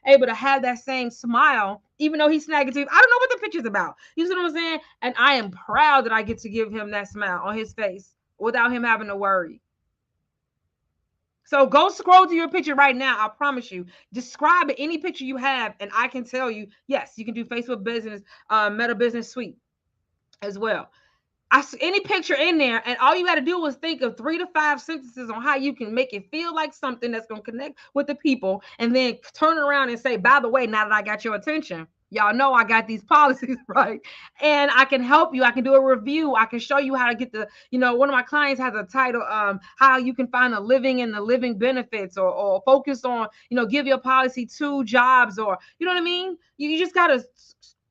able to have that same smile, even though he's snagging teeth. I don't know what the picture's about. You see what I'm saying? And I am proud that I get to give him that smile on his face without him having to worry. So go scroll to your picture right now. I promise you. Describe any picture you have, and I can tell you, yes, you can do Facebook Business, Meta Business Suite as well. Any picture in there, and all you got to do is think of 3 to 5 sentences on how you can make it feel like something that's going to connect with the people, and then turn around and say, by the way, now that I got your attention, y'all know I got these policies, right? And I can help you. I can do a review. I can show you how to get one of my clients has a title, how you can find a living and the living benefits, or focus on, give your policy 2 jobs, or, you know what I mean? You just got to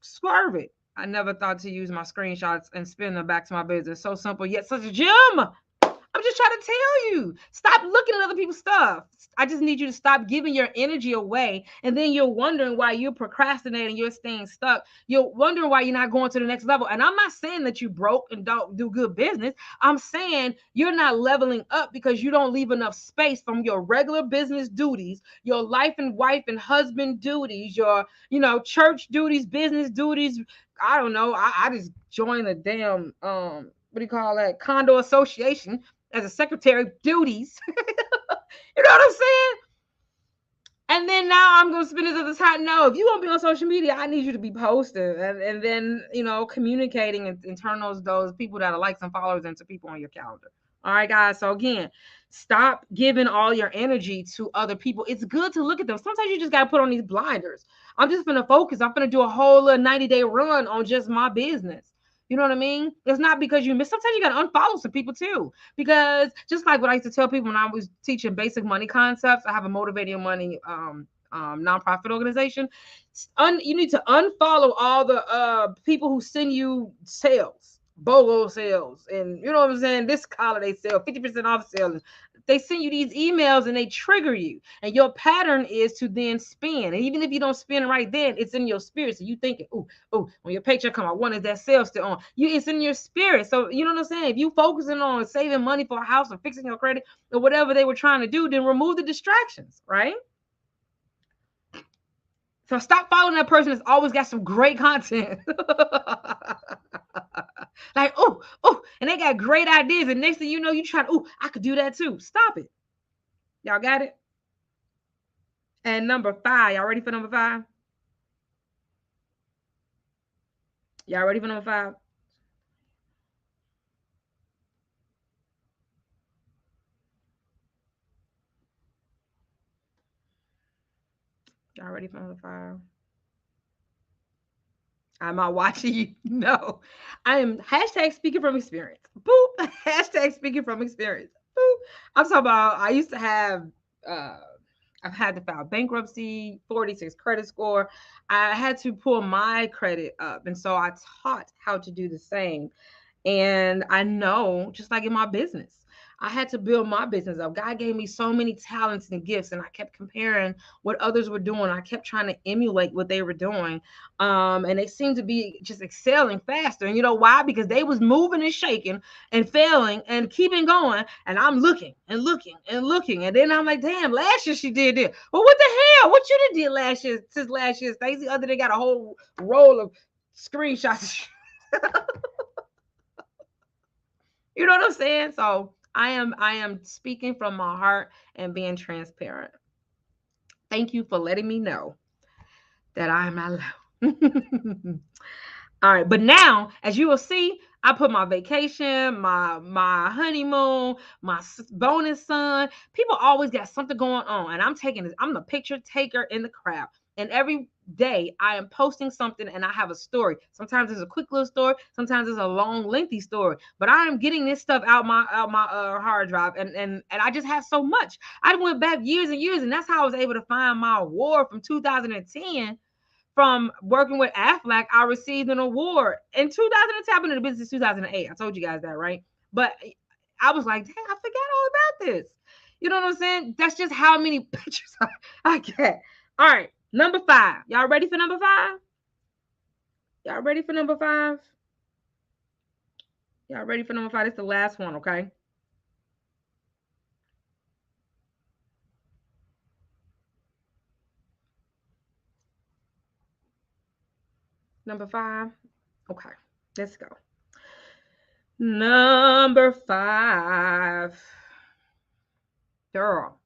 swerve it. I never thought to use my screenshots and spin them back to my business. So simple, yet such a gem. I'm just trying to tell you, stop looking at other people's stuff. I just need you to stop giving your energy away. And then you're wondering why you're procrastinating, you're staying stuck. You're wondering why you're not going to the next level. And I'm not saying that you broke and don't do good business. I'm saying you're not leveling up because you don't leave enough space from your regular business duties, your life and wife and husband duties, your, church duties, business duties. I don't know. I just joined a damn what do you call that, condo association as a secretary duties. You know what I'm saying? And then now I'm gonna spend this other time. No, if you want to be on social media, I need you to be posting and then communicating and turn those people that are likes and followers into people on your calendar. All right, guys. So again, stop giving all your energy to other people. It's good to look at them. Sometimes you just gotta put on these blinders. I'm just gonna focus. I'm gonna do a whole 90-day run on just my business. You know what I mean? It's not because you miss. Sometimes you got to unfollow some people too. Because just like what I used to tell people when I was teaching basic money concepts, I have a motivating money nonprofit organization. You need to unfollow all the people who send you sales, BOGO sales, and you know what I'm saying. This holiday sale, 50% off sale. They send you these emails and they trigger you. And your pattern is to then spend. And even if you don't spend right then, it's in your spirit. So you thinking, oh, when your paycheck come out, when is that sale still on? It's in your spirit. So you know what I'm saying? If you focusing on saving money for a house or fixing your credit or whatever they were trying to do, then remove the distractions, right? So stop following that person that's always got some great content. Like, and they got great ideas. And next thing you know, you try to, I could do that too. Stop it. Y'all got it? And number 5, y'all ready for number 5? Y'all ready for number 5? Y'all ready for number 5? I'm not watching you. No, I am hashtag speaking from experience. Boop. Hashtag speaking from experience. Boop. I'm talking about, I used to have, I've had to file bankruptcy, 46 credit score. I had to pull my credit up. And so I taught how to do the same. And I know, just like in my business, I had to build my business up. God gave me so many talents and gifts, and I kept comparing what others were doing. I kept trying to emulate what they were doing. And they seemed to be just excelling faster. And you know why? Because they was moving and shaking and failing and keeping going. And I'm looking and looking and looking. And then I'm like, damn, last year she did this. Well, what the hell? What you did last year since last year, Stacey? Other than got a whole roll of screenshots. You know what I'm saying? So I am speaking from my heart and being transparent. Thank you for letting me know that I am not alone. All right, but now, as you will see, I put my vacation, my honeymoon, my bonus son. People always got something going on, and I'm taking this. I'm the picture taker in the crowd. And every day I am posting something, and I have a story. Sometimes it's a quick little story. Sometimes it's a long, lengthy story. But I am getting this stuff out my hard drive, and I just have so much. I went back years and years, and that's how I was able to find my award from 2010 from working with Aflac. I received an award in 2010. I've been in the business 2008. I told you guys that, right? But I was like, dang, I forgot all about this. You know what I'm saying? That's just how many pictures I get. All right, number 5. Y'all ready for number 5? Y'all ready for number 5? Y'all ready for number 5? It's the last one, okay? Number 5. Okay, let's go. Number 5. Girl,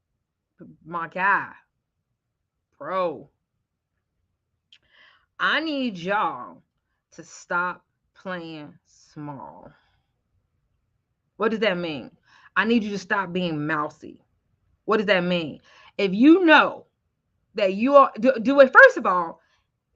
my guy, bro. I need y'all to stop playing small. What does that mean? I need you to stop being mousy. What does that mean? If you know that you are, do it, first of all,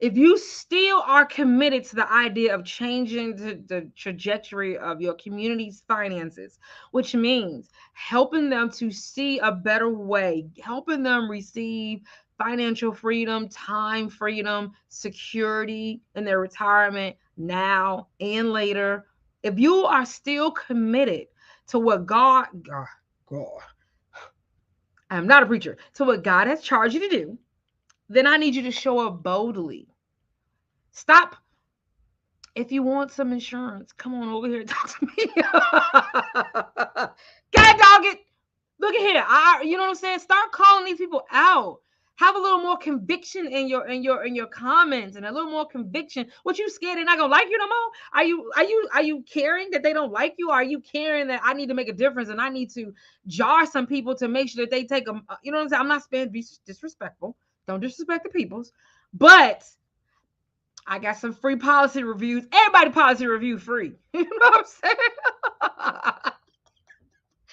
if you still are committed to the idea of changing the trajectory of your community's finances, which means helping them to see a better way, helping them receive financial freedom, time freedom, security in their retirement now and later. If you are still committed to what God, I'm not a preacher, to what God has charged you to do, then I need you to show up boldly. Stop. If you want some insurance, come on over here and talk to me. God dog it. Look at here. You know what I'm saying? Start calling these people out. Have a little more conviction in your comments, and a little more conviction. What, you scared they're not gonna like you no more? Are you caring that they don't like you? Or are you caring that I need to make a difference and I need to jar some people to make sure that they take them? You know what I'm saying? I'm not saying be disrespectful. Don't disrespect the peoples, but I got some free policy reviews. Everybody policy review free. You know what I'm saying?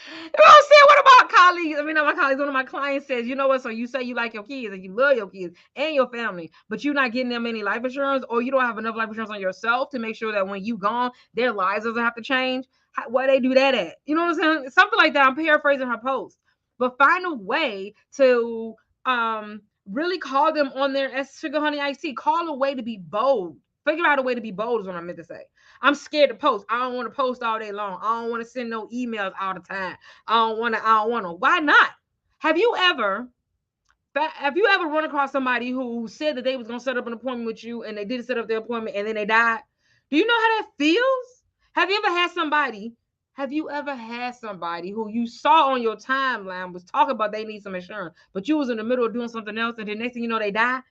You know what I'm saying? One of my colleagues, I mean, not my colleagues, one of my clients says, you know what? So you say you like your kids and you love your kids and your family, but you're not getting them any life insurance, or you don't have enough life insurance on yourself to make sure that when you gone, their lives doesn't have to change. Where they do that at? You know what I'm saying? Something like that. I'm paraphrasing her post, but find a way to really call them on their sugar honey iced tea. Call a way to be bold. Figure out a way to be bold is what I meant to say. I'm scared to post. I don't want to post all day long. I don't want to send no emails all the time. I don't want to. Why not? Have you ever run across somebody who said that they was gonna set up an appointment with you and they didn't set up their appointment and then they died? Do you know how that feels? Have you ever had somebody? Have you ever had somebody who you saw on your timeline was talking about they need some insurance, but you was in the middle of doing something else, and the next thing you know they die?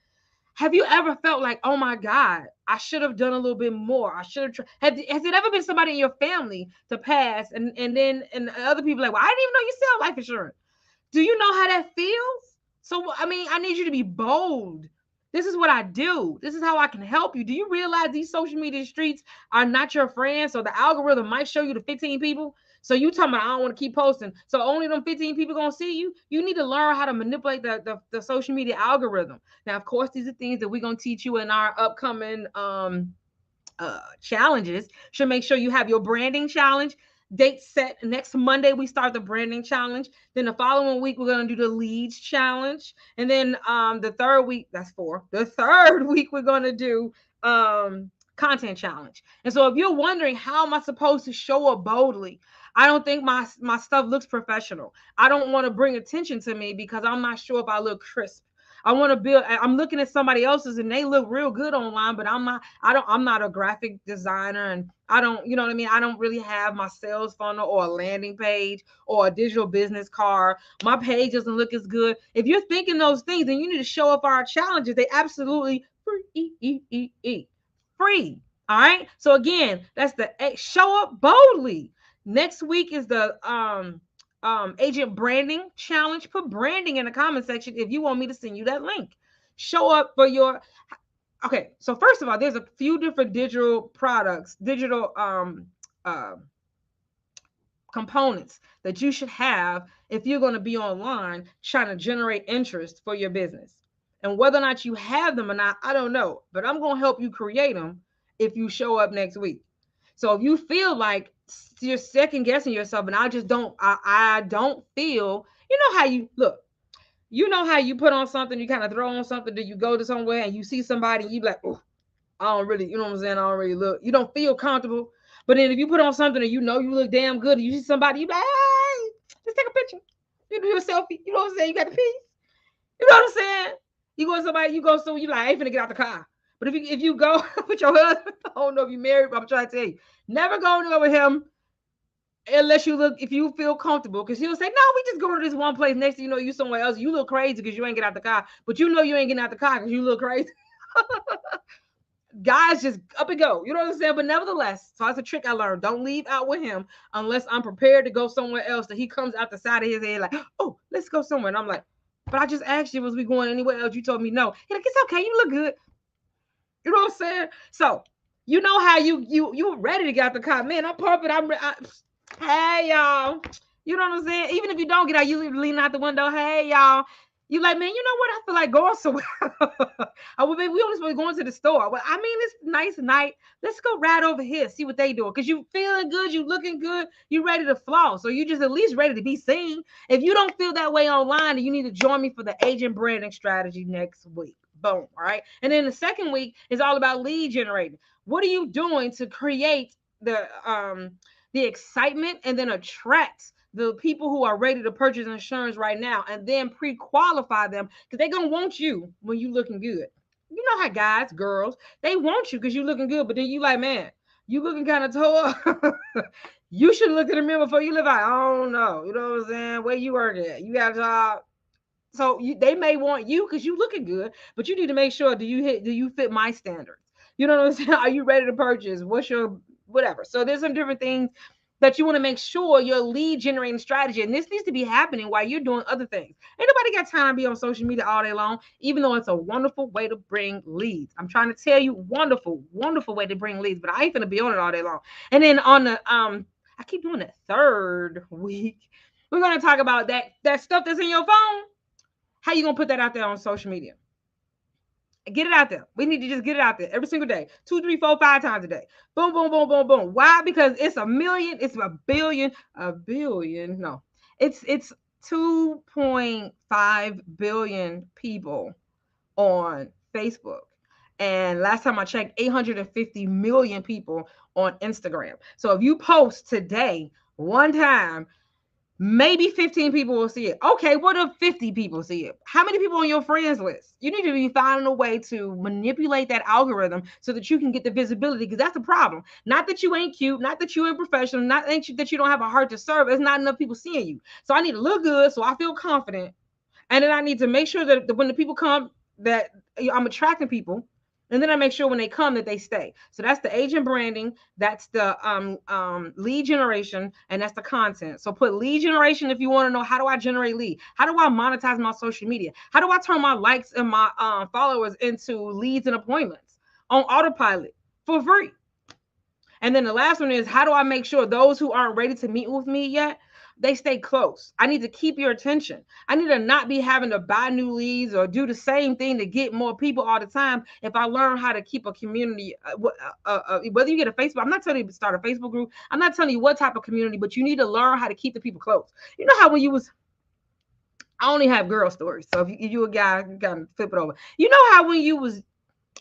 Have you ever felt like, oh my God, I should have done a little bit more? I should have tried. Has it ever been somebody in your family to pass, and other people like, well, I didn't even know you sell life insurance. Do you know how that feels? So, I mean, I need you to be bold. This is what I do. This is how I can help you. Do you realize these social media streets are not your friends? So the algorithm might show you the 15 people. So you talking about, I don't want to keep posting. So only them 15 people gonna see you. You need to learn how to manipulate the social media algorithm. Now, of course, these are things that we're gonna teach you in our upcoming challenges. Should make sure you have your branding challenge date set. Next Monday we start the branding challenge. Then the following week we're going to do the leads challenge, and then the third week, that's 4, the third week we're going to do content challenge. And so if you're wondering, how am I supposed to show up boldly? I don't think my stuff looks professional. I don't want to bring attention to me because I'm not sure if I look crisp. I want to build. I'm looking at somebody else's and they look real good online, but I'm not a graphic designer, and I don't, you know what I mean? I don't really have my sales funnel or a landing page or a digital business card. My page doesn't look as good. If you're thinking those things, then you need to show up our challenges. They absolutely free. All right. So again, that's the show up boldly. Next week is the agent branding challenge. Put branding in the comment section if you want me to send you that link. Show up for your Okay, so first of all, there's a few different digital products, digital uh, components that you should have if you're going to be online trying to generate interest for your business. And whether or not you have them or not, I don't know, but I'm going to help you create them if you show up next week. So if you feel like you're second guessing yourself, and I don't feel, you know how you look, you know how you put on something, you kind of throw on something, that you go to somewhere and you see somebody, and you be like, oh, I don't really, you know what I'm saying? I don't really look. You don't feel comfortable. But then if you put on something and you know you look damn good, and you see somebody, you be like, hey, let's take a picture. You do a selfie. You know what I'm saying? You got the piece. You know what I'm saying? You go to somebody, you go so you like, I ain't finna get out the car. But if you go with your husband, I don't know if you're married, but I'm trying to tell you, never go to go with him unless you look, if you feel comfortable, because he'll say, no, we just going to this one place. Next thing you know, you somewhere else. You look crazy because you ain't get out the car, but you know you ain't getting out the car because you look crazy. Guys just up and go. You know what I'm saying? But nevertheless, so that's a trick I learned. Don't leave out with him unless I'm prepared to go somewhere else. That he comes out the side of his head like, oh, let's go somewhere. And I'm like, but I just asked you, was we going anywhere else? You told me no. He's like, it's okay. You look good. You know what I'm saying? So you know how you were ready to get out the car. Man, I'm pumping. Hey y'all. You know what I'm saying? Even if you don't get out, you lean out the window. Hey y'all. You like, man, you know what? I feel like going somewhere. I would, we only supposed to go into the store. Well, I mean, it's nice night. Let's go right over here, see what they doing. Cause you feeling good, you looking good, you ready to floss. So you just at least ready to be seen. If you don't feel that way online, then you need to join me for the agent branding strategy next week. Boom. All right. And then the second week is all about lead generating. What are you doing to create the excitement and then attract the people who are ready to purchase insurance right now, and then pre-qualify them because they're gonna want you when you looking good. You know how guys, girls, they want you because you looking good, but then you like, man, you looking kind of tore up. You should look in the mirror before you live out. I don't know. You know what I'm saying? Where you work at? You got a job. So they may want you because you looking good, but you need to make sure, do you fit my standards? You know what I'm saying? Are you ready to purchase? What's your whatever? So there's some different things that you want to make sure your lead generating strategy, and this needs to be happening while you're doing other things. Ain't nobody got time to be on social media all day long, even though it's a wonderful way to bring leads. I'm trying to tell you, wonderful, wonderful way to bring leads, but I ain't gonna be on it all day long. And then on the I keep doing that third week. We're gonna talk about that stuff that's in your phone. How you gonna put that out there on social media? Get it out there. We need to just get it out there every single day, 2, 3, 4, 5 times a day. Boom, boom, boom, boom, boom. Why? Because it's a million, it's a billion. No, it's 2.5 billion people on Facebook. And last time I checked, 850 million people on Instagram. So if you post today one time, maybe 15 people will see it. Okay, what if 50 people see it? How many people on your friends list? You need to be finding a way to manipulate that algorithm so that you can get the visibility, because that's the problem. Not that you ain't cute, not that you ain't professional, not that you don't have a heart to serve. It's not enough people seeing you. So I need to look good so I feel confident. And then I need to make sure that when the people come, that I'm attracting people. And then I make sure when they come that they stay. So that's the agent branding, that's the lead generation, and that's the content. So put lead generation if you want to know, how do I generate lead? How do I monetize my social media? How do I turn my likes and my followers into leads and appointments on autopilot for free? And then the last one is, how do I make sure those who aren't ready to meet with me yet, they stay close? I need to keep your attention. I need to not be having to buy new leads or do the same thing to get more people all the time. If I learn how to keep a community, whether you get a Facebook, I'm not telling you to start a Facebook group. I'm not telling you what type of community, but you need to learn how to keep the people close. You know how when you was, I only have girl stories. So if you a guy, you gotta flip it over. You know how when you was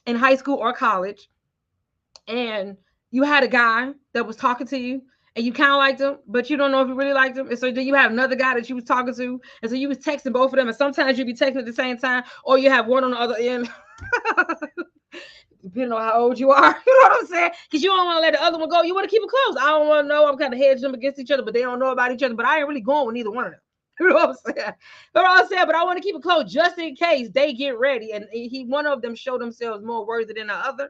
in high school or college, and you had a guy that was talking to you, and you kind of liked him, but you don't know if you really liked him. And so then you have another guy that you was talking to, and so you was texting both of them, and sometimes you'd be texting at the same time, or you have one on the other end. Depending on how old you are, you know what I'm saying? Because you don't want to let the other one go. You want to keep it close. I don't want to know. I'm kind of hedging them against each other, but they don't know about each other. But I ain't really going with neither one of them. You know what I'm saying? You know what I'm saying? But I want to keep it close just in case they get ready and one of them show themselves more worthy than the other.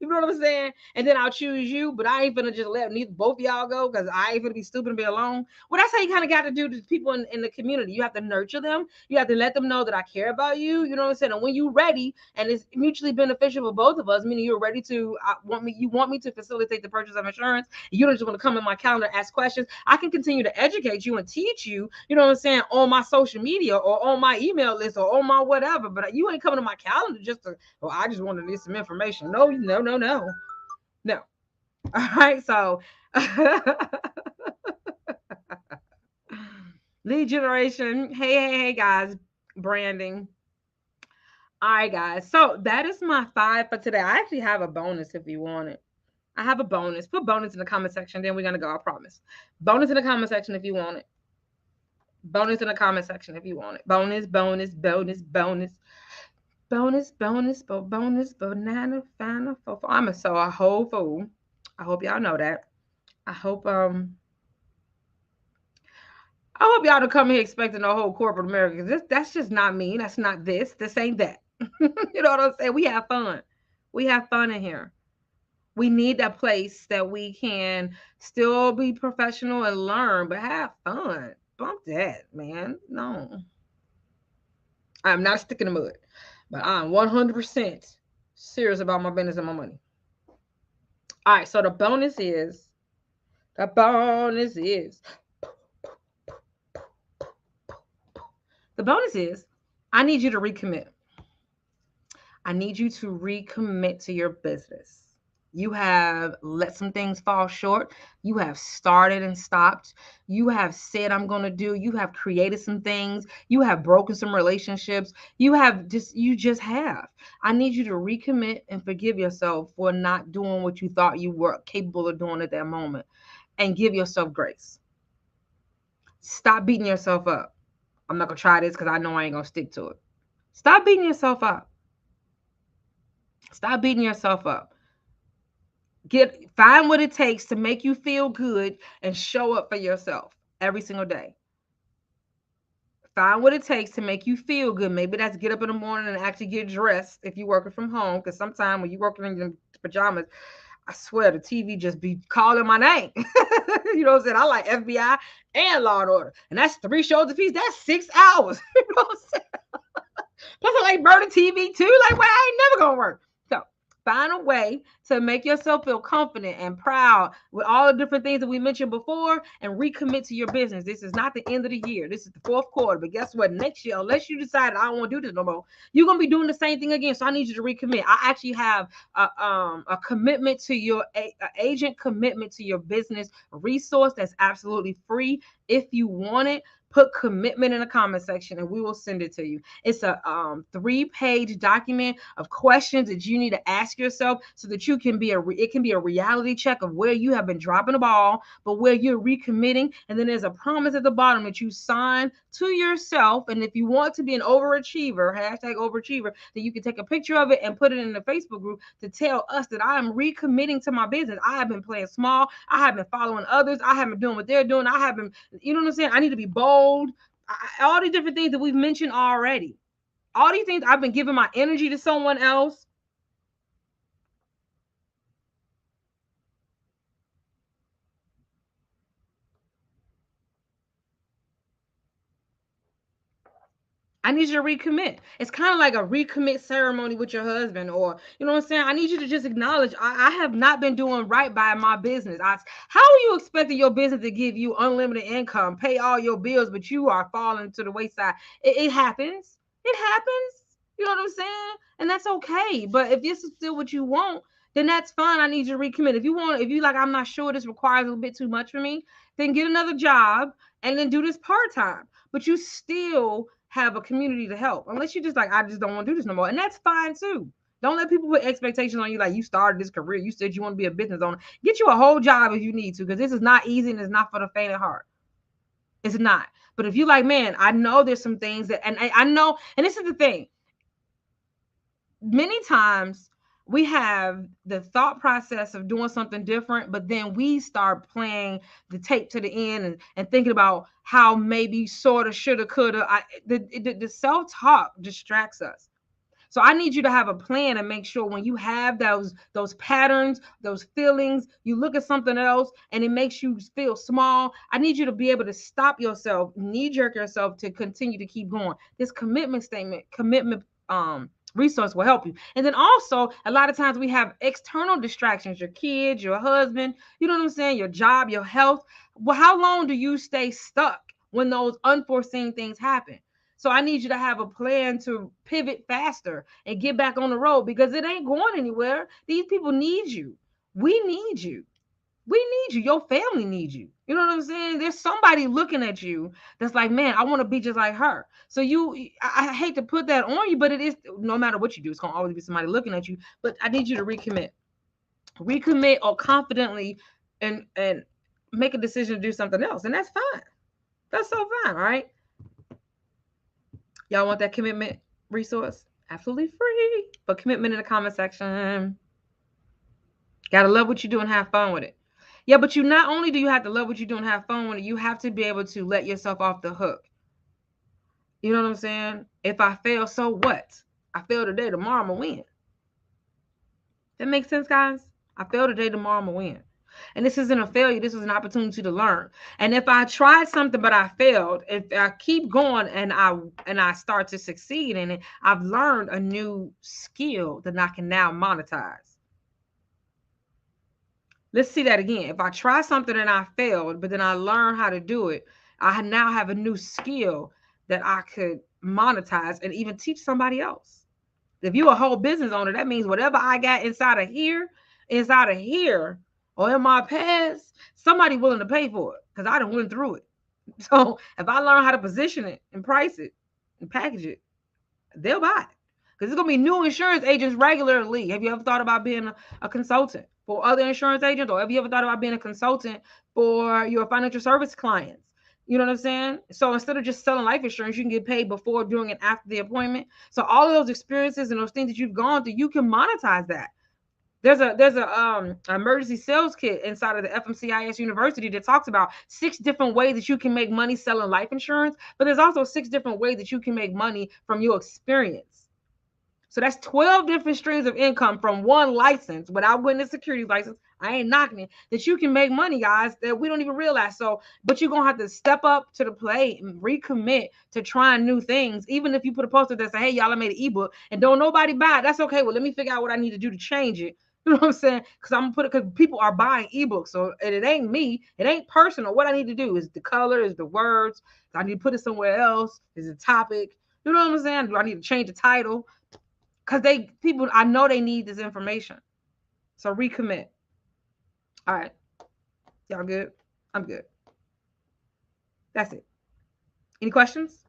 You know what I'm saying? And then I'll choose you, but I ain't gonna just let neither both of y'all go because I ain't gonna be stupid and be alone. Well, that's how you kind of got to do to people in the community. You have to nurture them. You have to let them know that I care about you. You know what I'm saying? And when you're ready, and it's mutually beneficial for both of us, meaning you're ready to you want me to facilitate the purchase of insurance. You don't just want to come in my calendar, ask questions. I can continue to educate you and teach you. You know what I'm saying? On my social media or on my email list or on my whatever. But you ain't coming to my calendar just to. Oh, I just wanted to get some information. No, no, no, no, no. All right, so lead generation. Hey, hey, hey, guys. Branding. All right, guys. So that is my 5 for today. I actually have a bonus if you want it. I have a bonus. Put bonus in the comment section. Then we're gonna go. I promise. Bonus in the comment section if you want it. Bonus in the comment section if you want it. Bonus, bonus, bonus, bonus, bonus, bonus, bonus, banana, final. I'm a whole fool. I hope y'all know that. I hope I hope y'all don't come here expecting a whole corporate America. That's just not me. That's not this. This ain't that. You know what I'm saying? We have fun. We have fun in here. We need a place that we can still be professional and learn, but have fun. Bump that, man. No. I'm not sticking the mud, but I'm 100% serious about my business and my money. All right, so the bonus is the bonus is I need you to recommit. I need you to recommit to your business. You have let some things fall short. You have started and stopped. You have said, I'm going to do. You have created some things. You have broken some relationships. You just have. I need you to recommit and forgive yourself for not doing what you thought you were capable of doing at that moment and give yourself grace. Stop beating yourself up. I'm not going to try this because I know I ain't going to stick to it. Stop beating yourself up. Stop beating yourself up. Find what it takes to make you feel good and show up for yourself every single day. Find what it takes to make you feel good. Maybe that's get up in the morning and actually get dressed if you're working from home. Because sometimes when you're working in your pajamas, I swear the TV just be calling my name. You know what I'm saying? I like FBI and Law and Order. And that's 3 shows a piece. That's 6 hours. You know what I'm saying? Plus I like murder TV too. Like, well, I ain't never gonna work. So find a way to make yourself feel confident and proud with all the different things that we mentioned before and recommit to your business. This is not the end of the year. This is the 4th quarter. But guess what? Next year, unless you decide I don't want to do this no more, you're going to be doing the same thing again. So I need you to recommit. I actually have a commitment to your agent commitment to your business resource that's absolutely free. If you want it, put commitment in the comment section and we will send it to you. It's a 3-page document of questions that you need to ask yourself so that you can it can be a reality check of where you have been dropping the ball, but where you're recommitting. And then there's a promise at the bottom that you sign to yourself. And if you want to be an overachiever, #overachiever, then you can take a picture of it and put it in the Facebook group to tell us that I am recommitting to my business. I have been playing small. I have been following others. I haven't been doing what they're doing. I haven't, you know what I'm saying? I need to be bold. All these different things that we've mentioned already. All these things, I've been giving my energy to someone else. I need you to recommit. It's kind of like a recommit ceremony with your husband, or you know what I'm saying? I need you to just acknowledge I have not been doing right by my business. How are you expecting your business to give you unlimited income, pay all your bills, but you are falling to the wayside? It happens. It happens. You know what I'm saying? And that's okay. But if this is still what you want, then that's fine. I need you to recommit. If you like, I'm not sure this requires a little bit too much for me, then get another job and then do this part-time. But you still have a community to help. Unless you just like, I just don't want to do this no more. And that's fine too. Don't let people put expectations on you like you started this career. You said you want to be a business owner. Get you a whole job if you need to, because this is not easy and it's not for the faint of heart. It's not. But if you like, man, I know there's some things that, and I know, and this is the thing. Many times we have the thought process of doing something different, but then we start playing the tape to the end and thinking about how maybe, sort of, shoulda, coulda. The self-talk distracts us. So I need you to have a plan and make sure when you have those patterns, those feelings, you look at something else and it makes you feel small. I need you to be able to stop yourself, knee jerk yourself to continue to keep going. This commitment statement, commitment resource will help you. And then also, a lot of times we have external distractions, your kids, your husband, you know what I'm saying, your job, your health. Well, how long do you stay stuck when those unforeseen things happen? So I need you to have a plan to pivot faster and get back on the road because it ain't going anywhere. These people need you. We need you. We need you. Your family needs you. You know what I'm saying? There's somebody looking at you that's like, man, I want to be just like her. So I hate to put that on you, but it is, no matter what you do, it's going to always be somebody looking at you. But I need you to recommit or confidently and make a decision to do something else. And that's fine. That's so fine. All right. Y'all want that commitment resource? Absolutely free. But commitment in the comment section. Gotta love what you do and have fun with it. Yeah, but you not only do you have to love what you do and have fun with it, you have to be able to let yourself off the hook. You know what I'm saying? If I fail, so what? I fail today, tomorrow I'm gonna win. That makes sense, guys? I fail today, tomorrow I'm gonna win. And this isn't a failure, this is an opportunity to learn. And if I tried something but I failed, if I keep going and I start to succeed in it, I've learned a new skill that I can now monetize. Let's see that again. If I try something and I failed, but then I learn how to do it, I now have a new skill that I could monetize and even teach somebody else. If you're a whole business owner, that means whatever I got inside of here, or in my past, somebody willing to pay for it because I done went through it. So if I learn how to position it and price it and package it, they'll buy it. Because there's going to be new insurance agents regularly. Have you ever thought about being a consultant for other insurance agents? Or have you ever thought about being a consultant for your financial service clients? You know what I'm saying? So instead of just selling life insurance, you can get paid before, during, and after the appointment. So all of those experiences and those things that you've gone through, you can monetize that. There's a emergency sales kit inside of the FMCIS University that talks about 6 different ways that you can make money selling life insurance, but there's also 6 different ways that you can make money from your experience. So that's 12 different streams of income from one license without winning a securities license. I ain't knocking it. That you can make money, guys, that we don't even realize. So, but you're going to have to step up to the plate and recommit to trying new things. Even if you put a poster that says, hey, y'all, I made an ebook and don't nobody buy it. That's okay. Well, let me figure out what I need to do to change it. You know what I'm saying? Because I'm going to put it, because people are buying ebooks. So it ain't me. It ain't personal. What I need to do is the color, is the words. I need to put it somewhere else. Is the topic. You know what I'm saying? Do I need to change the title? Because people, I know they need this information. So recommit. All right. Y'all good? I'm good. That's it. Any questions?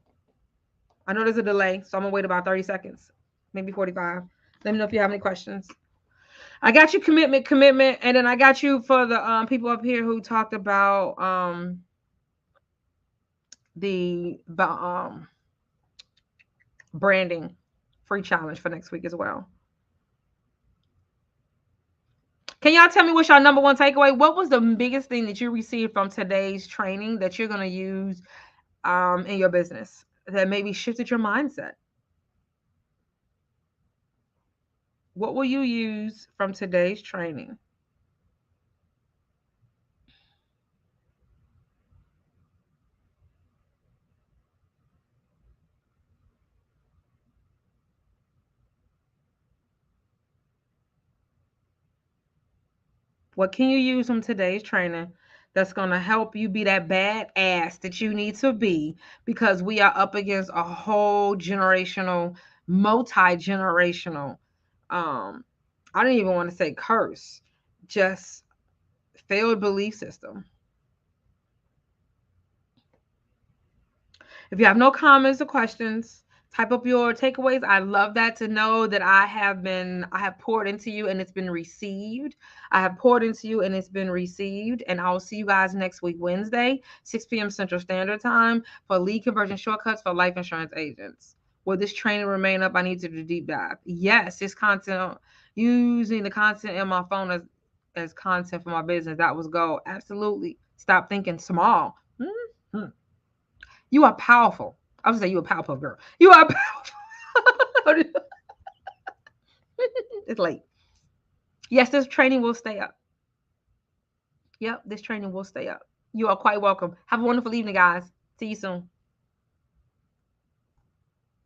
I know there's a delay, so I'm going to wait about 30 seconds, maybe 45. Let me know if you have any questions. I got you commitment, and then I got you for the people up here who talked about the branding free challenge for next week as well. Can y'all tell me what's your number one takeaway? What was the biggest thing that you received from today's training that you're going to use in your business that maybe shifted your mindset? What will you use from today's training? What can you use from today's training that's going to help you be that badass that you need to be? Because we are up against a whole generational, multi-generational, I don't even want to say curse, just failed belief system. If you have no comments or questions, type up your takeaways. I love that, to know that I have poured into you and it's been received. I have poured into you and it's been received. And I will see you guys next week, Wednesday, 6 p.m. Central Standard Time, for lead conversion shortcuts for life insurance agents. Will this training remain up? I need to do a deep dive. Yes, this content, using the content in my phone as content for my business. That was gold. Absolutely. Stop thinking small. Mm-hmm. You are powerful. I would say you a powerful girl. You are powerful. It's late. Yes, this training will stay up. Yep, this training will stay up. You are quite welcome. Have a wonderful evening, guys. See you soon.